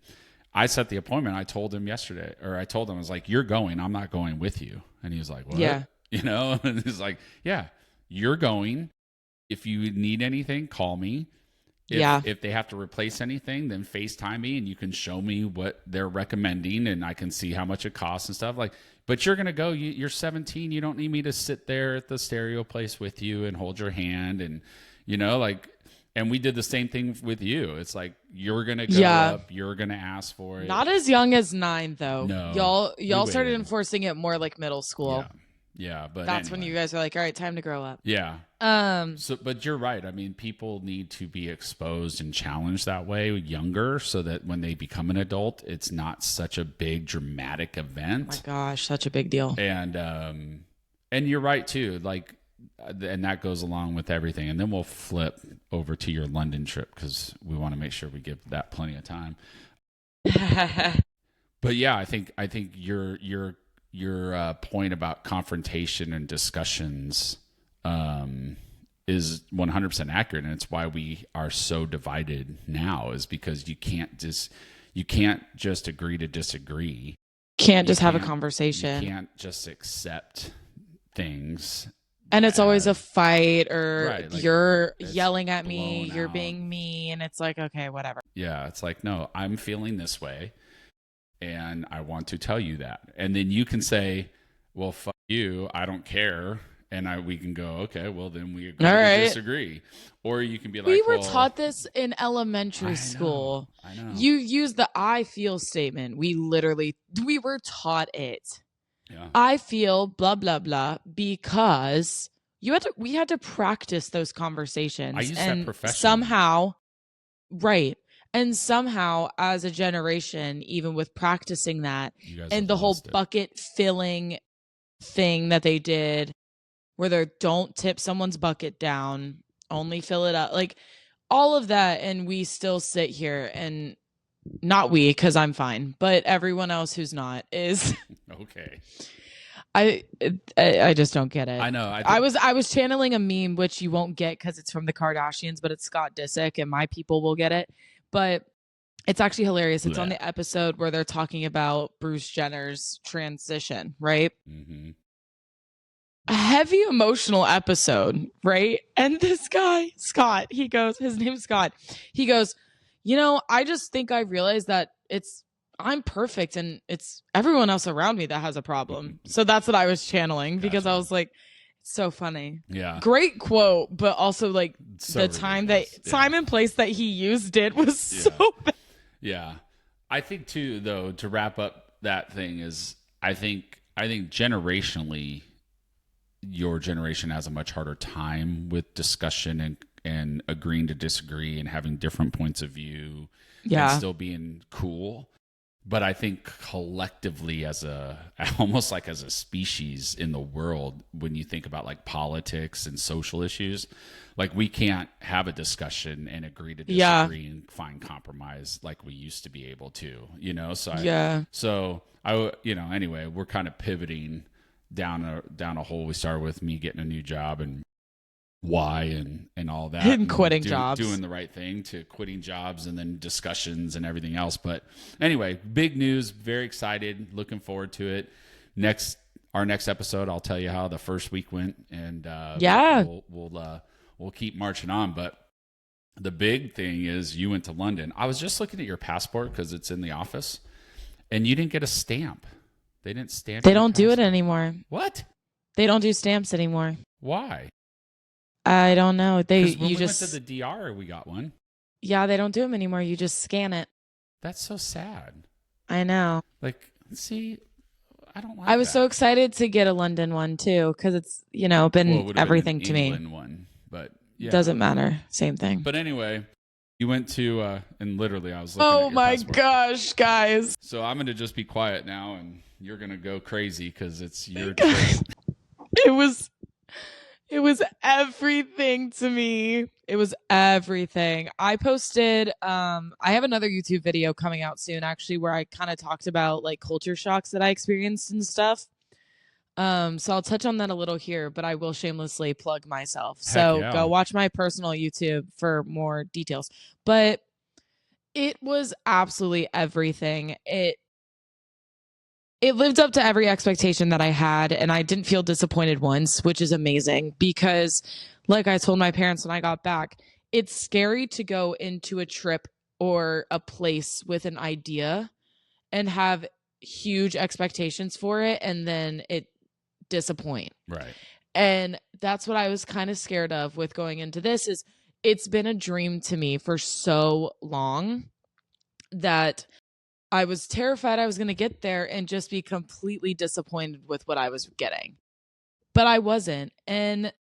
B: I set the appointment. I told him, I was like, you're going, I'm not going with you. And he was like, what?
A: Yeah.
B: You know, and he's like, yeah, you're going. If you need anything, call me. If they have to replace anything, then FaceTime me and you can show me what they're recommending and I can see how much it costs and stuff. Like, but you're going to go, you're 17. You don't need me to sit there at the stereo place with you and hold your hand. And, you know, like, and we did the same thing with you. It's like, you're going to go up, you're going to ask for it.
A: Not as young as 9 though.
B: No.
A: Y'all started enforcing it more like middle school.
B: Yeah, but
A: that's when you guys are like, all right, time to grow up.
B: Yeah. But you're right. I mean, people need to be exposed and challenged that way younger, so that when they become an adult, it's not such a big dramatic event.
A: Oh my gosh, such a big deal.
B: And you're right too. Like, and that goes along with everything. And then we'll flip over to your London trip, because we want to make sure we give that plenty of time. But yeah, I think your point about confrontation and discussions is 100% accurate, and it's why we are so divided now, is because you can't just agree to disagree.
A: Can't
B: You
A: just have a
B: can't-
A: conversation.
B: You can't just accept things.
A: And it's always a fight, or
B: Right, like,
A: you're
B: it's
A: yelling at me,
B: blown
A: you're
B: out.
A: being mean. It's like, okay, whatever.
B: Yeah, it's like, no, I'm feeling this way, and I want to tell you that. And then you can say, well, fuck you, I don't care. And we can go, okay, well, then we agree
A: All
B: to
A: right.
B: disagree. Or you can be like,
A: We were
B: well,
A: taught this in elementary
B: I
A: school.
B: I know.
A: You use the I feel statement. We were taught it.
B: Yeah.
A: I feel blah, blah, blah, because we had to practice those conversations.
B: I use
A: and
B: that professionally.
A: somehow, right. And somehow, as a generation, even with practicing that,
B: You guys
A: and
B: have
A: the whole
B: lost it.
A: bucket filling thing that they did, where they don't tip someone's bucket down, only fill it up, like all of that. And we still sit here, and not we, because I'm fine, but everyone else who's not is
B: Okay.
A: I just don't get it.
B: I know.
A: I was channeling a meme, which you won't get because it's from the Kardashians, but it's Scott Disick, and my people will get it. But it's actually hilarious. It's on the episode where they're talking about Bruce Jenner's transition, right?
B: Mm-hmm.
A: A heavy emotional episode, right? And this guy, Scott, his name's Scott. He goes, I just think I realized that I'm perfect, and it's everyone else around me that has a problem. So that's what I was channeling, because I was like, it's so funny.
B: Yeah.
A: Great quote, but also like
B: So
A: the time and place that he used it was so bad.
B: Yeah. I think too, though, to wrap up that thing, is I think generationally, your generation has a much harder time with discussion and agreeing to disagree and having different points of view, and still being cool. But I think collectively, almost like as a species in the world, when you think about like politics and social issues, like we can't have a discussion and agree to disagree and find compromise like we used to be able to, anyway, we're kind of pivoting down a hole. We started with me getting a new job and why and all that,
A: and quitting jobs,
B: doing the right thing, to quitting jobs, and then discussions and everything else. But anyway, big news, very excited, looking forward to it. Our next episode, I'll tell you how the first week went, and we'll keep marching on. But the big thing is, you went to London. I was just looking at your passport because it's in the office, and you didn't get a stamp. They didn't stamp.
A: They don't do it anymore.
B: What?
A: They don't do stamps anymore.
B: Why?
A: I don't know.
B: When we went to the DR, we got one.
A: Yeah, they don't do them anymore. You just scan it.
B: That's so sad.
A: I know.
B: Like, see, I don't like.
A: I was so excited to get a London one too, because it's been everything to me.
B: One, but
A: doesn't matter. Same thing.
B: But anyway, you went to and literally, I was looking.
A: Oh my gosh, guys!
B: So I'm gonna just be quiet now, and you're gonna go crazy because it's your trip.
A: It was everything to me. It was everything. I posted, I have another YouTube video coming out soon, actually, where I kind of talked about like culture shocks that I experienced and stuff. So I'll touch on that a little here, but I will shamelessly plug myself. So go watch my personal YouTube for more details. But it was absolutely everything. It lived up to every expectation that I had, and I didn't feel disappointed once, which is amazing, because like I told my parents when I got back, it's scary to go into a trip or a place with an idea and have huge expectations for it, and then it disappoint.
B: Right.
A: And that's what I was kind of scared of with going into this. Is it's been a dream to me for so long that I was terrified I was going to get there and just be completely disappointed with what I was getting. But I wasn't. And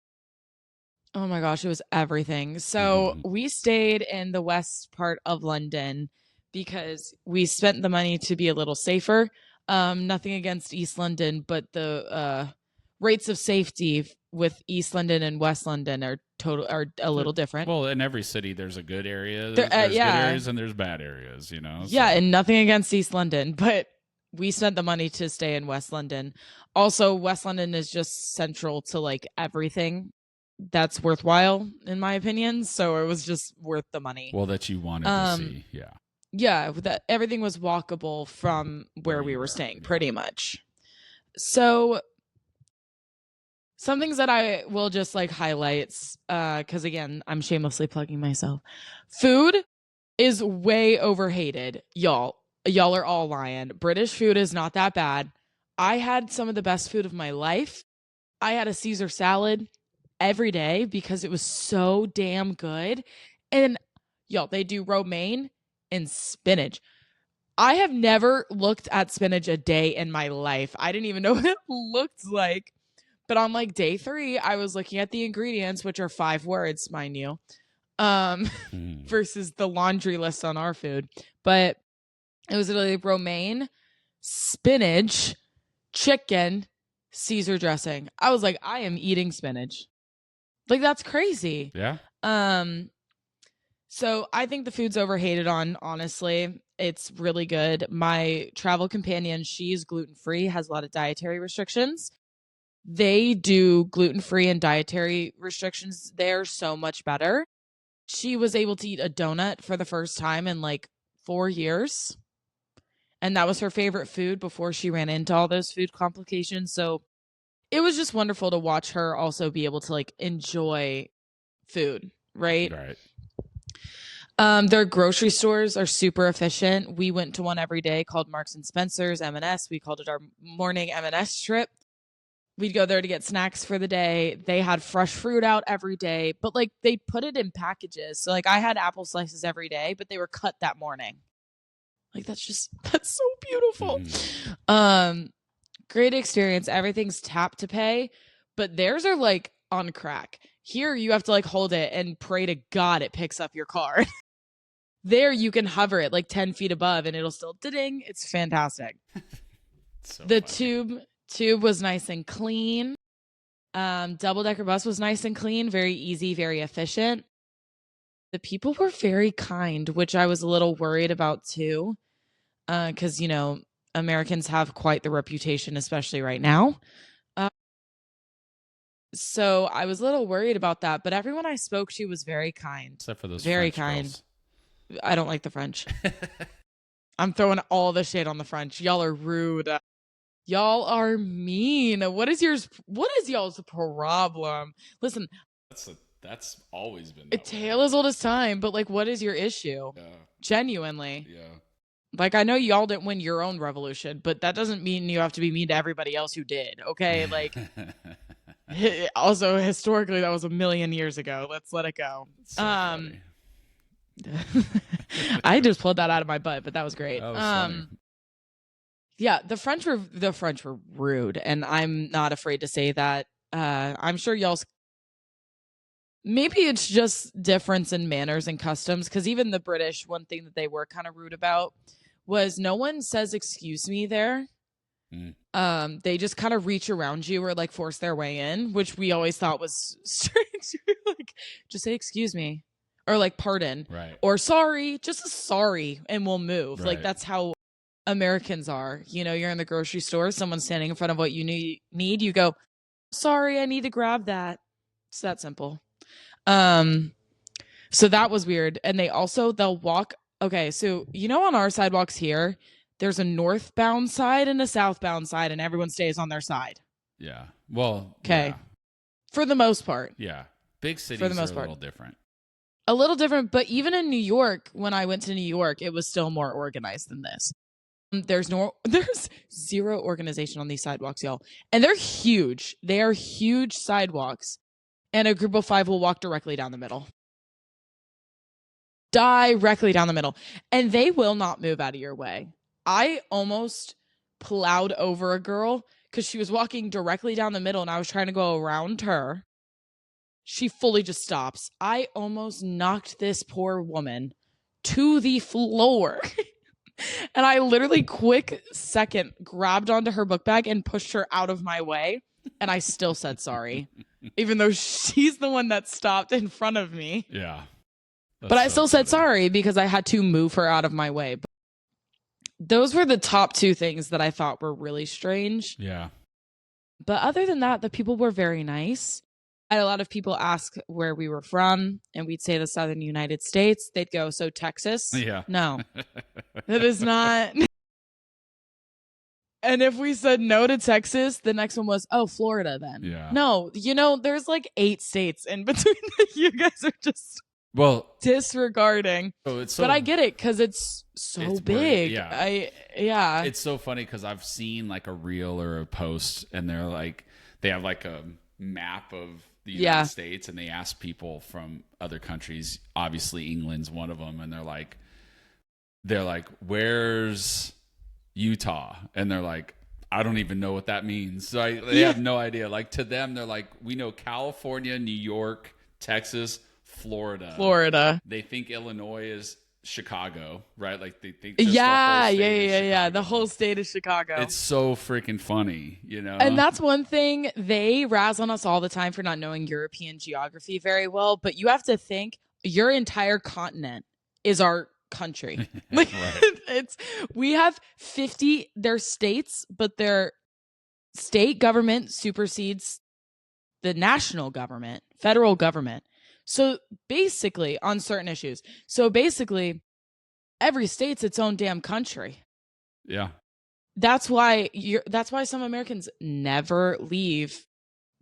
A: oh my gosh, it was everything. So we stayed in the west part of London because we spent the money to be a little safer. Nothing against East London, but the rates of safety with East London and West London are a little different.
B: Well, in every city, there's a good area. There's good areas and there's bad areas,
A: Yeah, and nothing against East London, but we spent the money to stay in West London. Also, West London is just central to like everything that's worthwhile in my opinion. So it was just worth the money.
B: Well, that you wanted to see. Yeah.
A: Yeah, that everything was walkable from where we were staying,
B: yeah.
A: pretty much. So some things that I will just like highlights, because again, I'm shamelessly plugging myself. Food is way overhated, y'all. Y'all are all lying. British food is not that bad. I had some of the best food of my life. I had a Caesar salad every day because it was so damn good. And y'all, they do romaine and spinach. I have never looked at spinach a day in my life. I didn't even know what it looked like. But on like day 3, I was looking at the ingredients, which are 5 words, mind you, versus the laundry list on our food. But it was literally romaine, spinach, chicken, Caesar dressing. I was like, I am eating spinach. Like, that's crazy.
B: Yeah.
A: So I think the food's overhated on, honestly. It's really good. My travel companion, she's gluten-free, has a lot of dietary restrictions. They do gluten-free and dietary restrictions there so much better. She was able to eat a donut for the first time in like 4 years. And that was her favorite food before she ran into all those food complications. So it was just wonderful to watch her also be able to like enjoy food, right?
B: Right.
A: Their grocery stores are super efficient. We went to one every day called Marks and Spencer's M&S. We called it our morning M&S trip. We'd go there to get snacks for the day. They had fresh fruit out every day, but like they put it in packages. So like I had apple slices every day, but they were cut that morning. Like that's so beautiful. Great experience. Everything's tap to pay, but theirs are like on crack. Here you have to like hold it and pray to God it picks up your card. There you can hover it like 10 feet above and it'll still ding. It's fantastic.
B: So
A: the
B: funny.
A: tube was nice and clean. Double-decker bus was nice and clean, very easy, very efficient. The people were very kind, which I was a little worried about too. Because, you know, Americans have quite the reputation, especially right now. So I was a little worried about that, but everyone I spoke to was very kind.
B: Except for those
A: very
B: French
A: kind.
B: girls.
A: I don't like the French. I'm throwing all the shade on the French. Y'all are rude. Y'all are mean. What is y'all's problem? Listen,
B: That's always been
A: a
B: that
A: tale
B: way.
A: as old as time, but like what is your issue?
B: Yeah.
A: Genuinely.
B: Yeah.
A: Like I know y'all didn't win your own revolution, but that doesn't mean you have to be mean to everybody else who did. Okay? Like also historically that was a million years ago. Let's let it go.
B: So funny.
A: I just pulled that out of my butt, but that was great.
B: That was funny.
A: Yeah, the French were rude, and I'm not afraid to say that. I'm sure y'all's maybe it's just difference in manners and customs, because even the British, one thing that they were kind of rude about was no one says excuse me there. They just kind of reach around you or like force their way in, which we always thought was strange. Like, just say excuse me. Or like pardon.
B: Right.
A: Or sorry. Just a sorry and we'll move.
B: Right.
A: Like that's how Americans are. You know, you're in the grocery store, someone's standing in front of what you need, you go, sorry, I need to grab that. It's that simple. So that was weird. And they'll walk. Okay, so you know on our sidewalks here, there's a northbound side and a southbound side, and everyone stays on their side.
B: Yeah. Well,
A: okay.
B: Yeah.
A: For the most part.
B: Yeah. Big cities
A: for the most
B: are a
A: part.
B: little different.
A: A little different, but even in New York, when I went to New York, it was still more organized than this. There's zero organization on these sidewalks, y'all. And they're huge. They are huge sidewalks. And a group of 5 will walk directly down the middle. Directly down the middle. And they will not move out of your way. I almost plowed over a girl because she was walking directly down the middle and I was trying to go around her. She fully just stops. I almost knocked this poor woman to the floor. And I literally quick second grabbed onto her book bag and pushed her out of my way. And I still said sorry, even though she's the one that stopped in front of me.
B: Yeah.
A: But I still said sorry because I had to move her out of my way. But those were the top 2 things that I thought were really strange.
B: Yeah.
A: But other than that, the people were very nice. I had a lot of people ask where we were from, and we'd say the southern United States. They'd go, so Texas?
B: Yeah.
A: No, it is not. And if we said no to Texas, the next one was, oh, Florida then.
B: Yeah.
A: No, there's like 8 states in between that you guys are just disregarding. But I get it because it's so big. Yeah.
B: It's so funny because I've seen like a reel or a post, and they have like a map of the United States, and they ask people from other countries. Obviously, England's one of them, and they're like, where's Utah? And they're like, I don't even know what that means. So they have no idea. Like, to them, they're like, we know California, New York, Texas, Florida. They think Illinois is Chicago, right? Like, they think just
A: the whole state is Chicago.
B: It's so freaking funny,
A: And that's one thing, they razz on us all the time for not knowing European geography very well, but you have to think your entire continent is our country. Like, we have 50, they're states, but their state government supersedes the national government, federal government. So basically, on certain issues, every state's its own damn country.
B: Yeah.
A: That's why some Americans never leave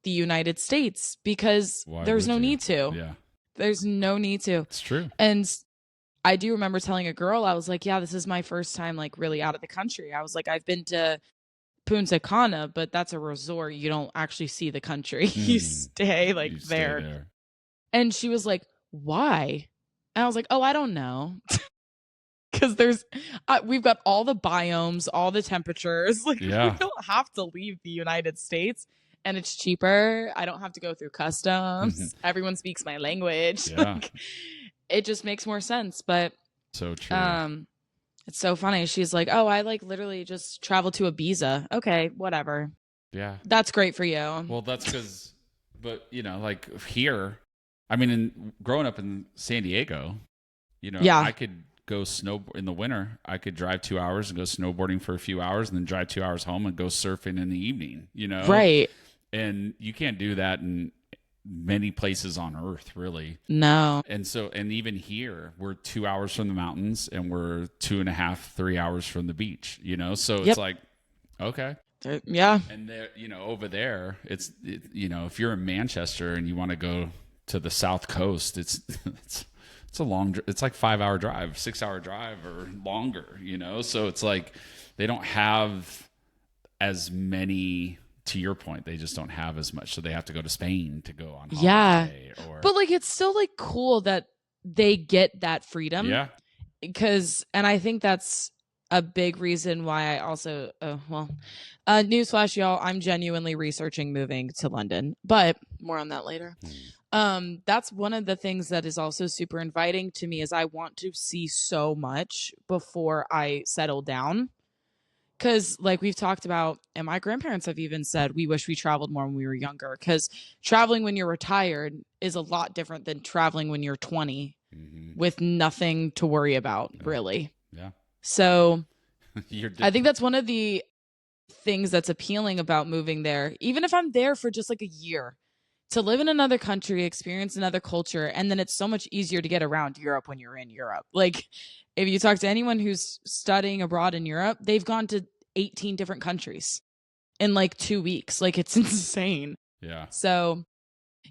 A: the United States, because there's no need to.
B: Yeah.
A: There's no need to.
B: It's true.
A: And I do remember telling a girl, I was like, yeah, this is my first time like really out of the country. I was like, I've been to Punta Cana, but that's a resort. You don't actually see the country. You stay there. And she was like, why? And I was like, oh, I don't know. Because we've got all the biomes, all the temperatures. Like, we don't have to leave the United States, and it's cheaper. I don't have to go through customs. Everyone speaks my language.
B: Yeah.
A: It just makes more sense. But
B: so true.
A: It's so funny. She's like, oh, I like literally just traveled to Ibiza. Okay, whatever.
B: Yeah.
A: That's great for you.
B: Well, that's because, but like here, I mean, growing up in San Diego, I could go in the winter. I could drive 2 hours and go snowboarding for a few hours, and then drive 2 hours home and go surfing in the evening,
A: Right.
B: And you can't do that in many places on earth, really.
A: No.
B: And even here, we're 2 hours from the mountains, and we're 2.5, 3 hours from the beach, so it's like, okay.
A: Yeah.
B: And there, over there, it's if you're in Manchester and you want to go to the South Coast, it's a long, it's like 5-hour drive, 6-hour drive or longer, so it's like they don't have as many. To your point, they just don't have as much, so they have to go to Spain to go on holiday.
A: But like, it's still like cool that they get that freedom.
B: Yeah.
A: And I think that's a big reason why I also, newsflash, y'all, I'm genuinely researching moving to London, but more on that later. That's one of the things that is also super inviting to me, is I want to see so much before I settle down. Because like we've talked about, and my grandparents have even said, we wish we traveled more when we were younger, because traveling when you're retired is a lot different than traveling when you're 20 with nothing to worry about, really.
B: Yeah.
A: So I think that's one of the things that's appealing about moving there, even if I'm there for just like a year, to live in another country, experience another culture. And then it's so much easier to get around Europe when you're in Europe. Like, if you talk to anyone who's studying abroad in Europe, they've gone to 18 different countries in like 2 weeks. Like, it's insane.
B: Yeah.
A: So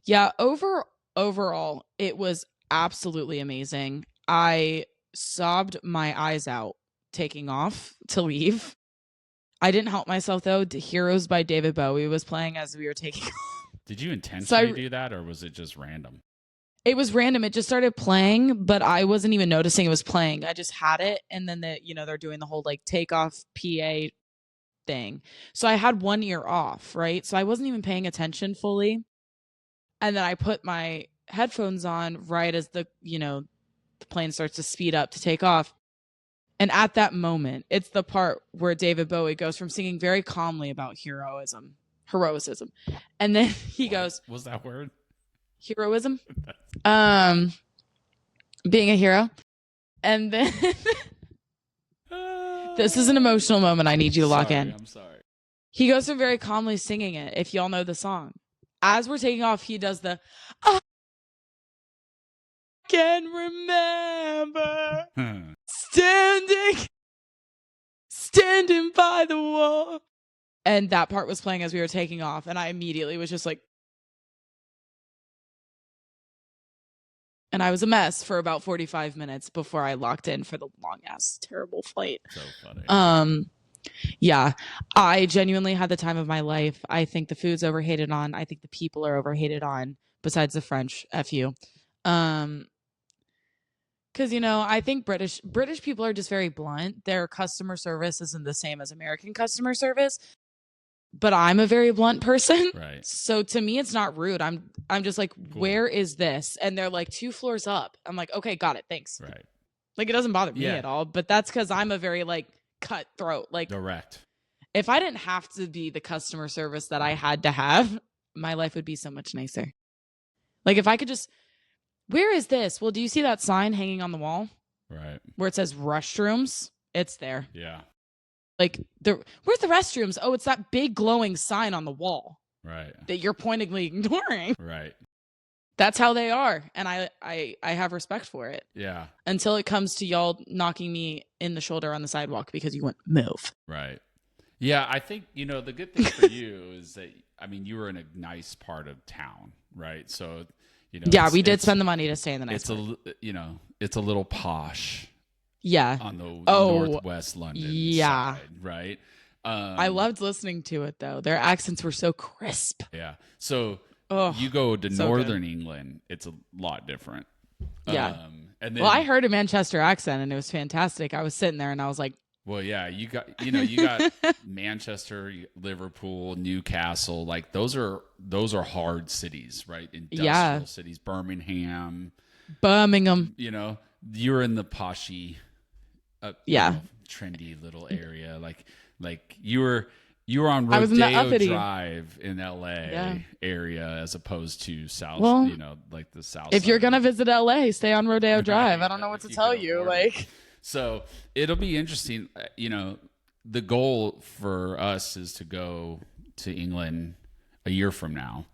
A: yeah, overall, it was absolutely amazing. I sobbed my eyes out taking off to leave. I didn't help myself though. Heroes by David Bowie was playing as we were taking off.
B: Did you intentionally do that, or was it just random?
A: It was random. It just started playing, but I wasn't even noticing it was playing. I just had it, and then they're doing the whole like takeoff PA thing. So I had one ear off, right? So I wasn't even paying attention fully. And then I put my headphones on right as the plane starts to speed up to take off. And at that moment, it's the part where David Bowie goes from singing very calmly about heroism, and then he goes,
B: "What's that word?
A: Heroism, being a hero." And then this is an emotional moment I need you to lock in.
B: I'm sorry.
A: He goes from very calmly singing it, if y'all know the song, as we're taking off, he does the I can remember standing by the wall. And that part was playing as we were taking off. And I immediately was just like, and I was a mess for about 45 minutes before I locked in for the long ass, terrible flight.
B: So funny.
A: Yeah, I genuinely had the time of my life. I think the food's overhated on. I think the people are overhated on, besides the French. F you. Because, you know, I think British people are just very blunt. Their customer service isn't the same as American customer service. But I'm a very blunt person.
B: Right.
A: So to me, it's not rude. I'm just like, cool. Where is this? And they're like 2 floors up. I'm like, okay, got it. Thanks.
B: Right.
A: Like, it doesn't bother me at all. But that's because I'm a very like cutthroat. Like,
B: direct.
A: If I didn't have to be the customer service that I had to have, my life would be so much nicer. Like, if I could just, where is this? Well, do you see that sign hanging on the wall?
B: Right.
A: Where it says restrooms? It's there.
B: Yeah.
A: Like, where's the restrooms? Oh, it's that big glowing sign on the wall.
B: Right.
A: That you're pointedly ignoring.
B: Right.
A: That's how they are. And I have respect for it.
B: Yeah.
A: Until it comes to y'all knocking me in the shoulder on the sidewalk because you went move.
B: Right. Yeah, I think, you know, the good thing for you is that, I mean, you were in a nice part of town, right? So, you know.
A: Yeah, we did spend the money to stay in the nice part.
B: You know, it's a little posh.
A: Yeah.
B: On the northwest London side, right?
A: I loved listening to it, though. Their accents were so crisp.
B: Yeah. So you go to northern England, it's a lot different.
A: Yeah.
B: And then,
A: well, I heard a Manchester accent, and it was fantastic. I was sitting there, and I was like,
B: well, yeah, you got Manchester, Liverpool, Newcastle. Like, those are hard cities, right? Industrial cities. Birmingham. You know, you're in the poshy, you know, trendy little area. Like you were on Rodeo Drive in LA area as opposed to South. Well, you know, like the South.
A: If you're gonna visit LA, stay on Rodeo Drive. I don't know what to tell you. Like,
B: so it'll be interesting. You know, the goal for us is to go to England a year from now.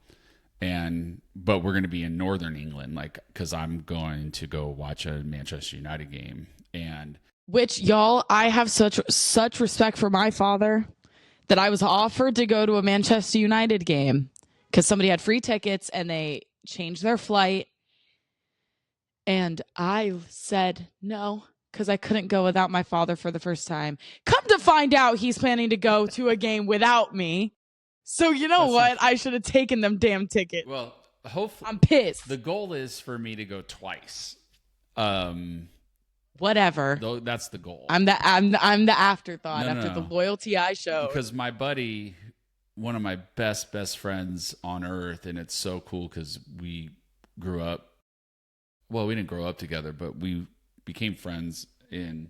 B: But we're going to be in northern England, like, because I'm going to go watch a Manchester United game, and
A: which, y'all, I have such respect for my father that I was offered to go to a Manchester United game because somebody had free tickets and they changed their flight, and I said no because I couldn't go without my father for the first time. Come to find out, he's planning to go to a game without me. So you know what? I should have taken them damn ticket.
B: Well, hopefully
A: I'm pissed.
B: The goal is for me to go twice.
A: Whatever.
B: That's the goal.
A: I'm the afterthought after the loyalty I showed.
B: Because my buddy, one of my best friends on earth, and it's so cool because we grew up. Well, we didn't grow up together, but we became friends in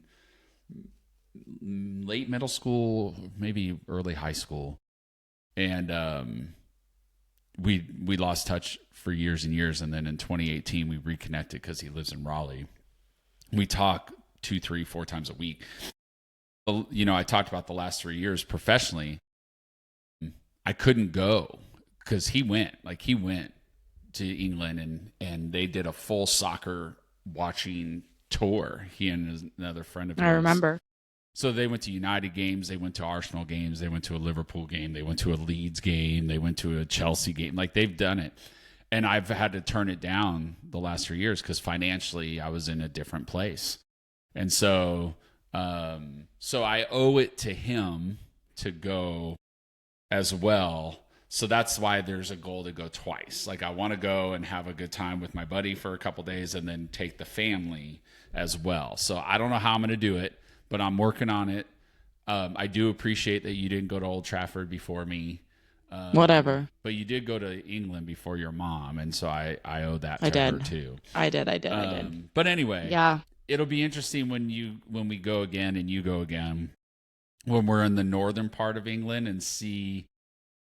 B: late middle school, maybe early high school. And we lost touch for years and years, and then in 2018 we reconnected because he lives in Raleigh. We talk 2, 3, 4 times a week. You know, I talked about the last 3 years professionally. I couldn't go because he went to England and they did a full soccer watching tour. He and another friend of his.
A: I remember.
B: So they went to United games, they went to Arsenal games, they went to a Liverpool game, they went to a Leeds game, they went to a Chelsea game. Like, they've done it. And I've had to turn it down the last 3 years because financially I was in a different place. And so I owe it to him to go as well. So that's why there's a goal to go twice. Like, I want to go and have a good time with my buddy for a couple days and then take the family as well. So I don't know how I'm going to do it, but I'm working on it. I do appreciate that you didn't go to Old Trafford before me.
A: Whatever.
B: But you did go to England before your mom, and so I owe that to her too.
A: I did.
B: But anyway,
A: yeah,
B: it'll be interesting when we go again and you go again, when we're in the northern part of England and see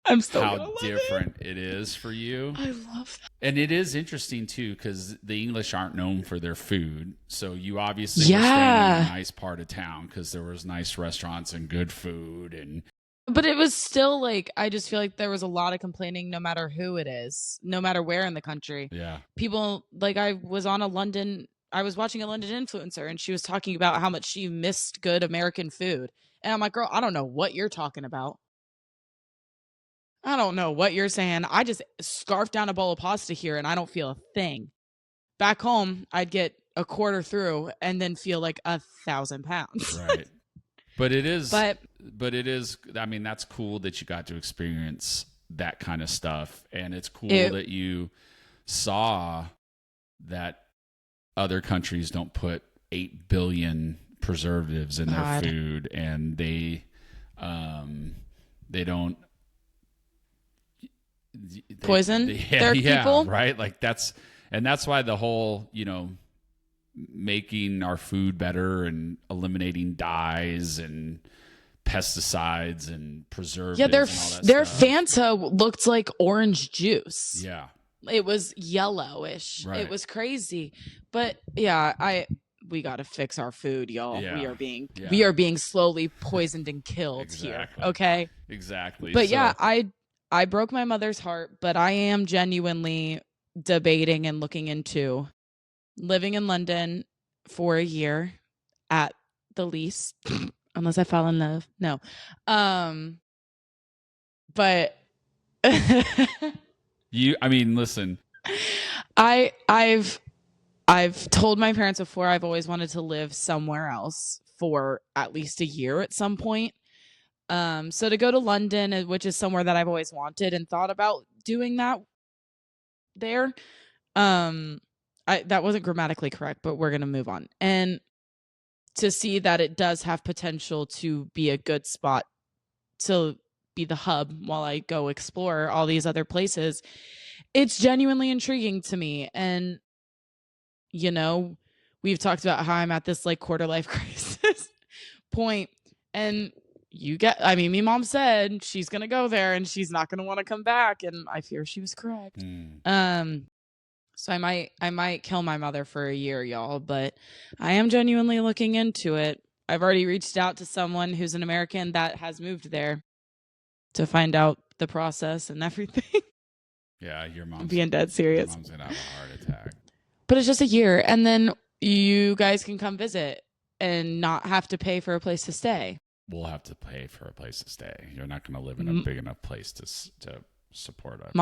B: how different it is for you.
A: I love that.
B: And it is interesting too, because the English aren't known for their food. So you obviously were staying in a nice part of town because there was nice restaurants and good food. And
A: But it was still like, I just feel like there was a lot of complaining no matter who it is, no matter where in the country.
B: Yeah.
A: People, like, I was watching a London influencer and she was talking about how much she missed good American food. And I'm like, girl, I don't know what you're talking about. I don't know what you're saying. I just scarfed down a bowl of pasta here and I don't feel a thing. Back home, I'd get a quarter through and then feel like 1,000 pounds.
B: Right. But it is,
A: But
B: I mean, that's cool that you got to experience that kind of stuff. And it's cool
A: it,
B: that you saw that other countries don't put 8 billion preservatives in their food, and they don't
A: poison their people.
B: Right. Like that's why the whole, making our food better and eliminating dyes and pesticides and preservatives.
A: Yeah, their
B: stuff.
A: Fanta looked like orange juice.
B: Yeah.
A: It was yellowish.
B: Right.
A: It was crazy. But yeah, we got to fix our food, y'all.
B: Yeah.
A: We are being slowly poisoned and killed here. Okay?
B: Exactly.
A: But yeah, I broke my mother's heart, but I am genuinely debating and looking into living in London for a year at the least, unless I fall in love. No. But
B: listen.
A: I've told my parents before I've always wanted to live somewhere else for at least a year at some point. So to go to London, which is somewhere that I've always wanted and thought about doing that there. That wasn't grammatically correct, but we're going to move on. And to see that it does have potential to be a good spot to be the hub while I go explore all these other places, it's genuinely intriguing to me. And, we've talked about how I'm at this like quarter life crisis point. And me mom said she's going to go there and she's not going to want to come back. And I fear she was correct. So I might kill my mother for a year, y'all, but I am genuinely looking into it. I've already reached out to someone who's an American that has moved there to find out the process and everything.
B: Yeah, your mom's
A: being dead serious.
B: Your mom's gonna have a heart attack.
A: But it's just a year, and then you guys can come visit and not have to pay for a place to stay.
B: We'll have to pay for a place to stay. You're not going to live in a big enough place to support us.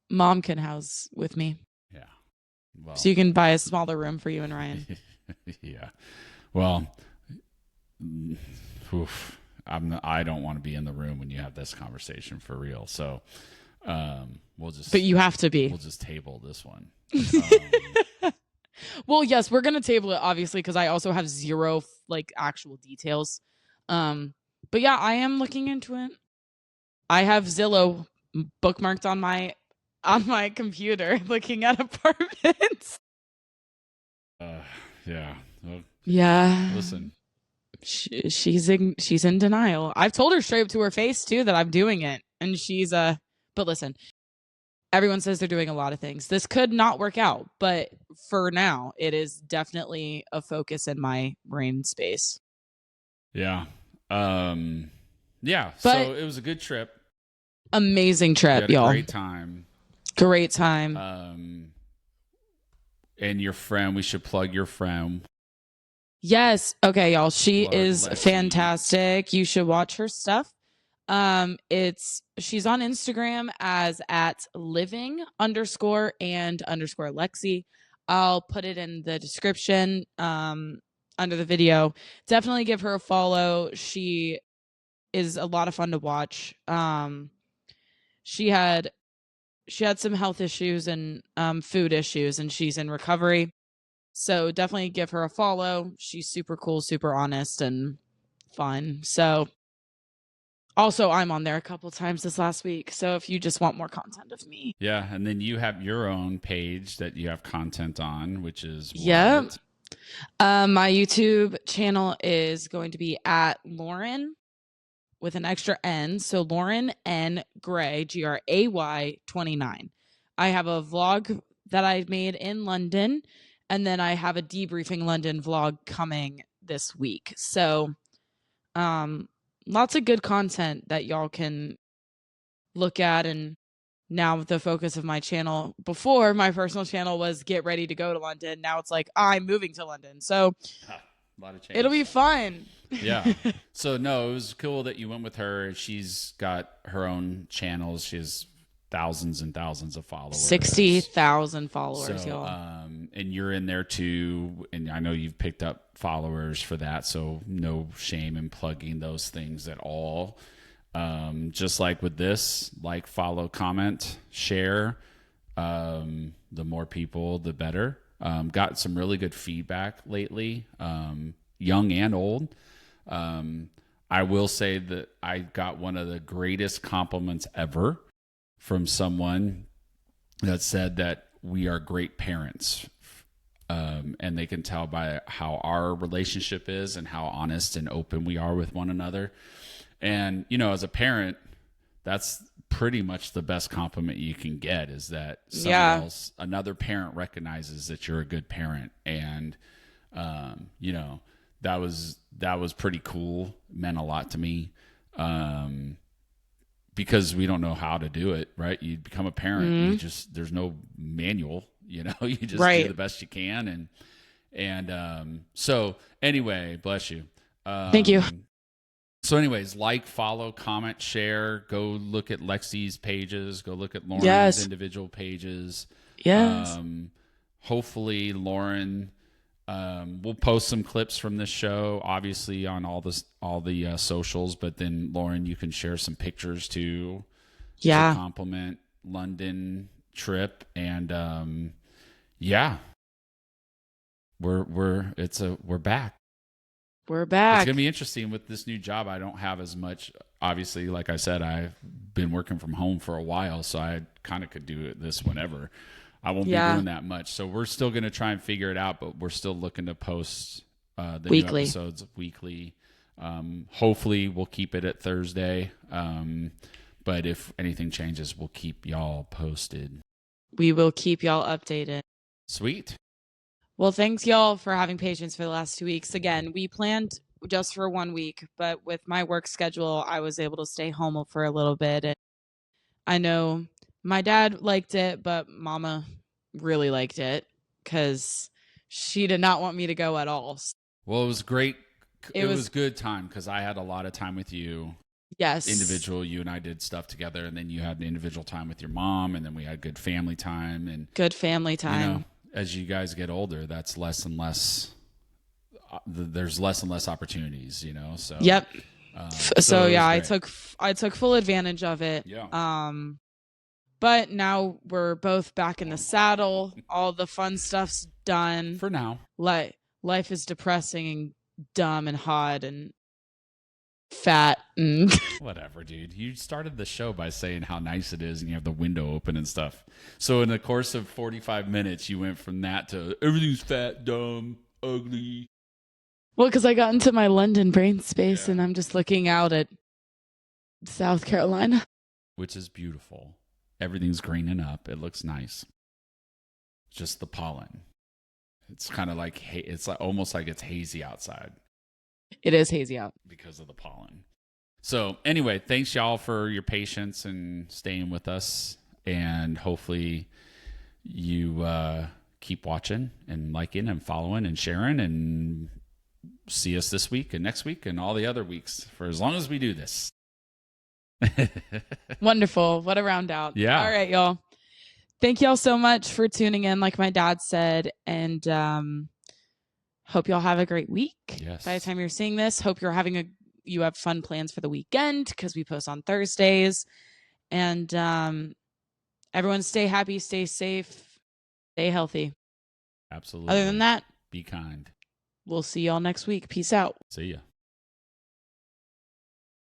A: Mom can house with me.
B: Yeah. Well,
A: so you can buy a smaller room for you and Ryan.
B: Yeah. Well, I don't want to be in the room when you have this conversation for real. So we'll just.
A: But you have to be.
B: We'll just table this one.
A: Well, yes, we're gonna table it obviously because I also have zero like actual details. But yeah, I am looking into it. I have Zillow bookmarked on my computer looking at apartments.
B: Yeah. Well,
A: yeah.
B: Listen.
A: She's in denial. I've told her straight up to her face too that I'm doing it, and she's but listen, everyone says they're doing a lot of things. This could not work out, but for now, it is definitely a focus in my brain space.
B: Yeah. Yeah. But so it was a good trip.
A: Amazing trip, y'all.
B: Great time.
A: Great time.
B: And your friend, we should plug your friend.
A: Yes. Okay, y'all. She is fantastic. You should watch her stuff. She's on Instagram as @living_and_Lexi. I'll put it in the description under the video. Definitely give her a follow. She is a lot of fun to watch. She had some health issues and food issues, and she's in recovery. So definitely give her a follow. She's super cool, super honest, and fun. So also, I'm on there a couple times this last week. So if you just want more content of me.
B: Yeah. And then you have your own page that you have content on, which is what?
A: Yep. My YouTube channel is going to be @Lauren with an extra N. So Lauren N Gray, GRAY 29. I have a vlog that I made in London, and then I have a debriefing London vlog coming this week. So lots of good content that y'all can look at. And now the focus of my channel, before my personal channel was get ready to go to London. Now it's like I'm moving to London. So
B: a lot of
A: it'll be
B: change.
A: fun.
B: Yeah. So no, it was cool that you went with her. She's got her own channels. She has thousands and thousands of followers.
A: 60,000 followers,
B: So,
A: y'all.
B: and you're in there too. And I know you've picked up followers for that. So no shame in plugging those things at all. Just like with this, like, follow, comment, share. The more people, the better. Got some really good feedback lately, young and old. I will say that I got one of the greatest compliments ever from someone that said that we are great parents. And they can tell by how our relationship is and how honest and open we are with one another. And, you know, as a parent, that's pretty much the best compliment you can get, is that somebody else, another parent, recognizes that you're a good parent. And, you know, that was pretty cool. Meant a lot to me. Because we don't know how to do it, right? You become a parent, you just, there's no manual, you know, you just do the best you can. And so anyway, bless you.
A: Thank you.
B: So anyways, like, follow, comment, share, go look at Lexi's pages, go look at Lauren's individual pages.
A: Yes.
B: Hopefully Lauren, we'll post some clips from this show, obviously on all the socials, but then Lauren, you can share some pictures too.
A: Yeah.
B: To compliment London trip. And yeah. We're back.
A: We're back.
B: It's going to be interesting with this new job. I don't have as much, obviously, like I said, I've been working from home for a while, so I kind of could do this whenever. I won't be doing that much. So we're still going to try and figure it out, but we're still looking to post the
A: weekly.
B: new episodes weekly. Hopefully we'll keep it at Thursday. But if anything changes, we'll keep y'all posted.
A: We will keep y'all updated.
B: Sweet.
A: Well, thanks y'all for having patience for the last 2 weeks. Again, we planned just for 1 week, but with my work schedule, I was able to stay home for a little bit. And I know my dad liked it, but Mama really liked it because she did not want me to go at all.
B: Well, it was great. It was good time because I had a lot of time with you.
A: Yes.
B: Individual, you and I did stuff together, and then you had an individual time with your mom, and then we had good family time. And
A: good family time.
B: You know, as you guys get older, that's less and less. There's less and less opportunities, you know. So
A: yep. So yeah, I took full advantage of it.
B: Yeah.
A: But now we're both back in the saddle. All the fun stuff's done
B: for now.
A: Life is depressing and dumb and hot and fat and
B: whatever, dude. You started the show by saying how nice it is and you have the window open and stuff. So in the course of 45 minutes, you went from that to everything's fat, dumb, ugly.
A: Well, because I got into my London brain space and I'm just looking out at South Carolina,
B: which is beautiful. Everything's greening up. It looks nice. Just the pollen. It's kind of like, it's like almost like it's hazy outside.
A: It is hazy out
B: because of the pollen. So anyway, thanks y'all for your patience and staying with us. And hopefully you keep watching and liking and following and sharing, and see us this week and next week and all the other weeks for as long as we do this.
A: Wonderful. What a round out.
B: Yeah.
A: All right, y'all. Thank y'all so much for tuning in, like my dad said. And hope y'all have a great week.
B: Yes.
A: By the time you're seeing this, hope you have fun plans for the weekend because we post on Thursdays. And everyone stay happy, stay safe, stay healthy.
B: Absolutely.
A: Other than that,
B: be kind.
A: We'll see y'all next week. Peace out.
B: See ya.